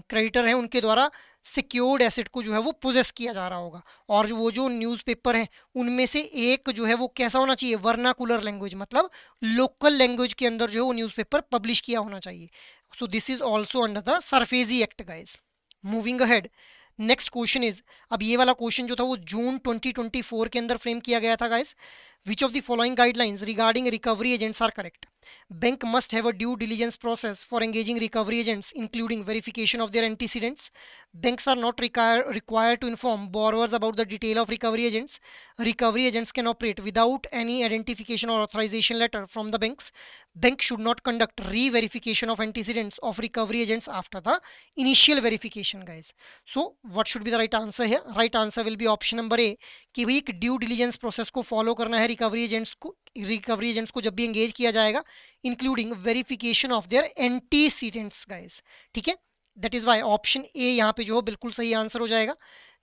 क्रेडिटर हैं उनके द्वारा सिक्योर्ड एसेट को जो है वो पोजेस किया जा रहा होगा। और वो जो न्यूज़पेपर हैं उनमें से एक जो है वो कैसा होना चाहिए, वर्नाकुलर लैंग्वेज, मतलब लोकल लैंग्वेज के अंदर जो है वो न्यूज़पेपर पब्लिश किया होना चाहिए। सो this is also under the SARFAESI act guys. Moving ahead next question is, अब ये वाला क्वेश्चन जो था वो जून 2024 के अंदर फ्रेम किया गया था guys. Which of the following guidelines regarding recovery agents are correct? Bank must have a due diligence process for engaging recovery agents, including verification of their antecedents. Banks are not required to inform borrowers about the detail of recovery agents. Recovery agents can operate without any identification or authorization letter from the banks. Bank should not conduct re-verification of antecedents of recovery agents after the initial verification, guys. So, what should be the right answer here? Right answer will be option number A, कि भाई एक ड्यू डिलीजेंस प्रोसेस को फॉलो करना है रिकवरी एजेंट्स को जब भी एंगेज किया जाएगा, including verification of their antecedents guys. ठीक है, that is why option A यहाँ पे जो है बिल्कुल सही आंसर हो जाएगा।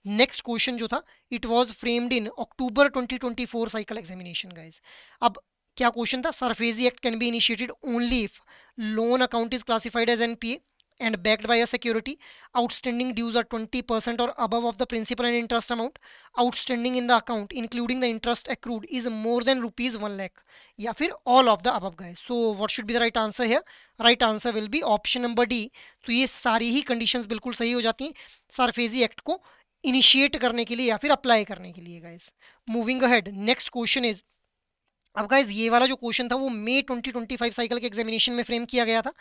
नेक्स्ट क्वेश्चन जो था it was framed in October 2024 cycle examination guys. अब क्या क्वेश्चन था? SARFAESI act can be initiated only if loan account is classified as NPA and backed by a security, outstanding dues are 20% or above of the principal and interest amount, outstanding in the account including the interest accrued is more than rupees 1 lakh, या फिर all of the above guys. So what should be the right answer here? Right answer will be option number D. तो ये सारी ही कंडीशंस बिल्कुल सही हो जाती हैं सरफेसी एक्ट को इनिशिएट करने के लिए या फिर अप्लाई करने के लिए guys. Moving ahead next question is, अब गाइज ये वाला जो क्वेश्चन था वो मई 2025 साइकिल के एग्जामिनेशन में फ्रेम किया गया था।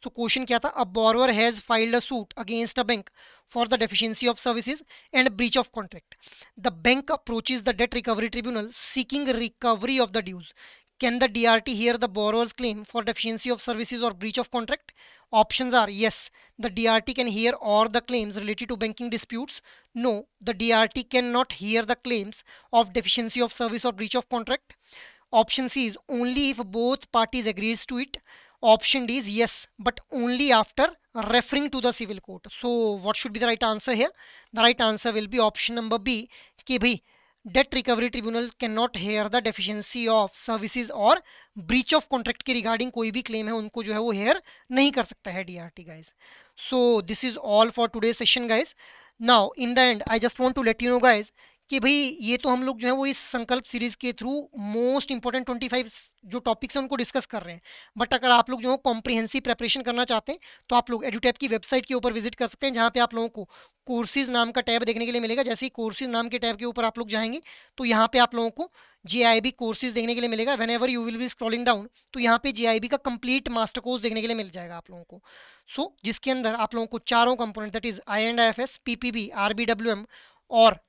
सो क्वेश्चन क्या था? A borrower has filed a suit against a bank for the deficiency of services and breach of contract. The bank approaches the debt recovery tribunal seeking recovery of the dues. Can the DRT hear the borrower's claim for deficiency of services or breach of contract? Options are yes, the DRT can hear all the claims related to banking disputes. No, the DRT cannot hear the claims of deficiency of service or breach of contract. Option C is only if both parties agrees to it. Option D is yes, but only after referring to the civil court. So what should be the right answer here? The right answer will be option number B, कि भाई date recovery tribunal can not here the deficiency of services और ब्रीच ऑफ कॉन्ट्रैक्ट के रिगार्डिंग कोई भी क्लेम है उनको जो है वो हेयर नहीं कर सकता है DRT guys. So this is all for today session guys. Now in the end I just want to let you know guys कि भाई ये तो हम लोग जो है वो इस संकल्प सीरीज के थ्रू मोस्ट इंपॉर्टेंट 25 जो टॉपिक्स हैं उनको डिस्कस कर रहे हैं। बट अगर आप लोग जो है कॉम्प्रिहेंसिव प्रेपरेशन करना चाहते हैं तो आप लोग एडुटैप की वेबसाइट के ऊपर विजिट कर सकते हैं, जहाँ पे आप लोगों को कोर्सेज नाम का टैब देखने के लिए मिलेगा। जैसे ही कोर्सेज नाम के टैब के ऊपर आप लोग जाएंगे तो यहाँ पे आप लोगों को JIB कोर्सेज देखने के लिए मिलेगा। When ever you will B scrolling down तो यहाँ पे JIB का कंप्लीट मास्टर कोर्स देखने के लिए मिल जाएगा आप लोगों को। सो जिसके अंदर आप लोगों को चारों component that is IND-IFS, PPB, RBWM और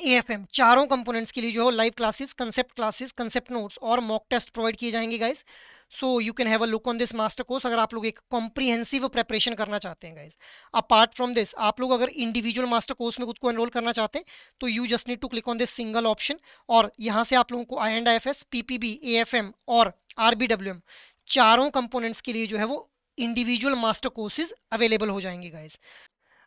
AFM चारों कंपोनेंट्स के लिए जो है लाइव क्लासेस, कंसेप्ट नोट्स और मॉक टेस्ट प्रोवाइड किए जाएंगे guys. So you can have a look on this master course अगर आप लोग एक कॉम्प्रिहेंसिव प्रेपरेशन करना चाहते हैं गाइस। अपार्ट फ्रॉम दिस आप लोग अगर इंडिविजुअल मास्टर कोर्स में खुद को एनरोल करना चाहते हैं तो you just need to click on this single option और यहाँ से आप लोगों को IND-IFS, PPB, AFM और RBWM चारों कंपोनेंट्स के लिए जो है वो इंडिविजुअल मास्टर कोर्सेज अवेलेबल हो जाएंगे गाइस।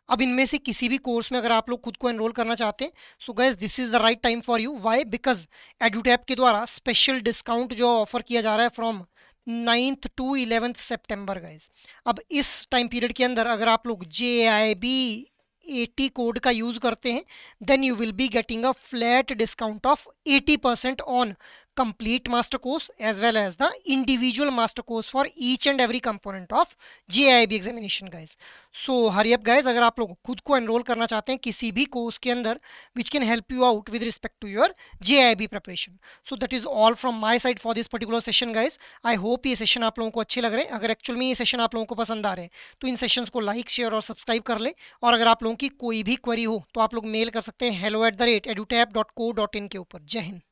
अब इनमें से किसी भी कोर्स में अगर आप लोग खुद को एनरोल करना चाहते हैं so guys this is the right time for you. Why? Because EduTap के द्वारा स्पेशल डिस्काउंट जो ऑफर किया जा रहा है from 9th to 11th September guys. अब इस टाइम पीरियड के अंदर अगर आप लोग JIB 80 कोड का यूज करते हैं then you will be getting a flat discount of 80% on complete master course as well as the individual master course for each and every component of JIB examination guys. So hurry up guys, अगर आप लोग खुद को एनरोल करना चाहते हैं किसी भी कोर्स के अंदर which can help you out with respect to your JIB preparation. So that is all from my side for this particular session guys. I hope ये सेशन आप लोगों को अच्छे लग रहे हैं। अगर एक्चुअल में ये सेशन आप लोगों को पसंद आ रहे हैं तो इन सेशंस को लाइक, शेयर और सब्सक्राइब कर ले। और अगर आप लोगों की कोई भी क्वेरी हो तो आप लोग मेल कर सकते हैं hello@edutap.co.in के ऊपर। जय हिंद।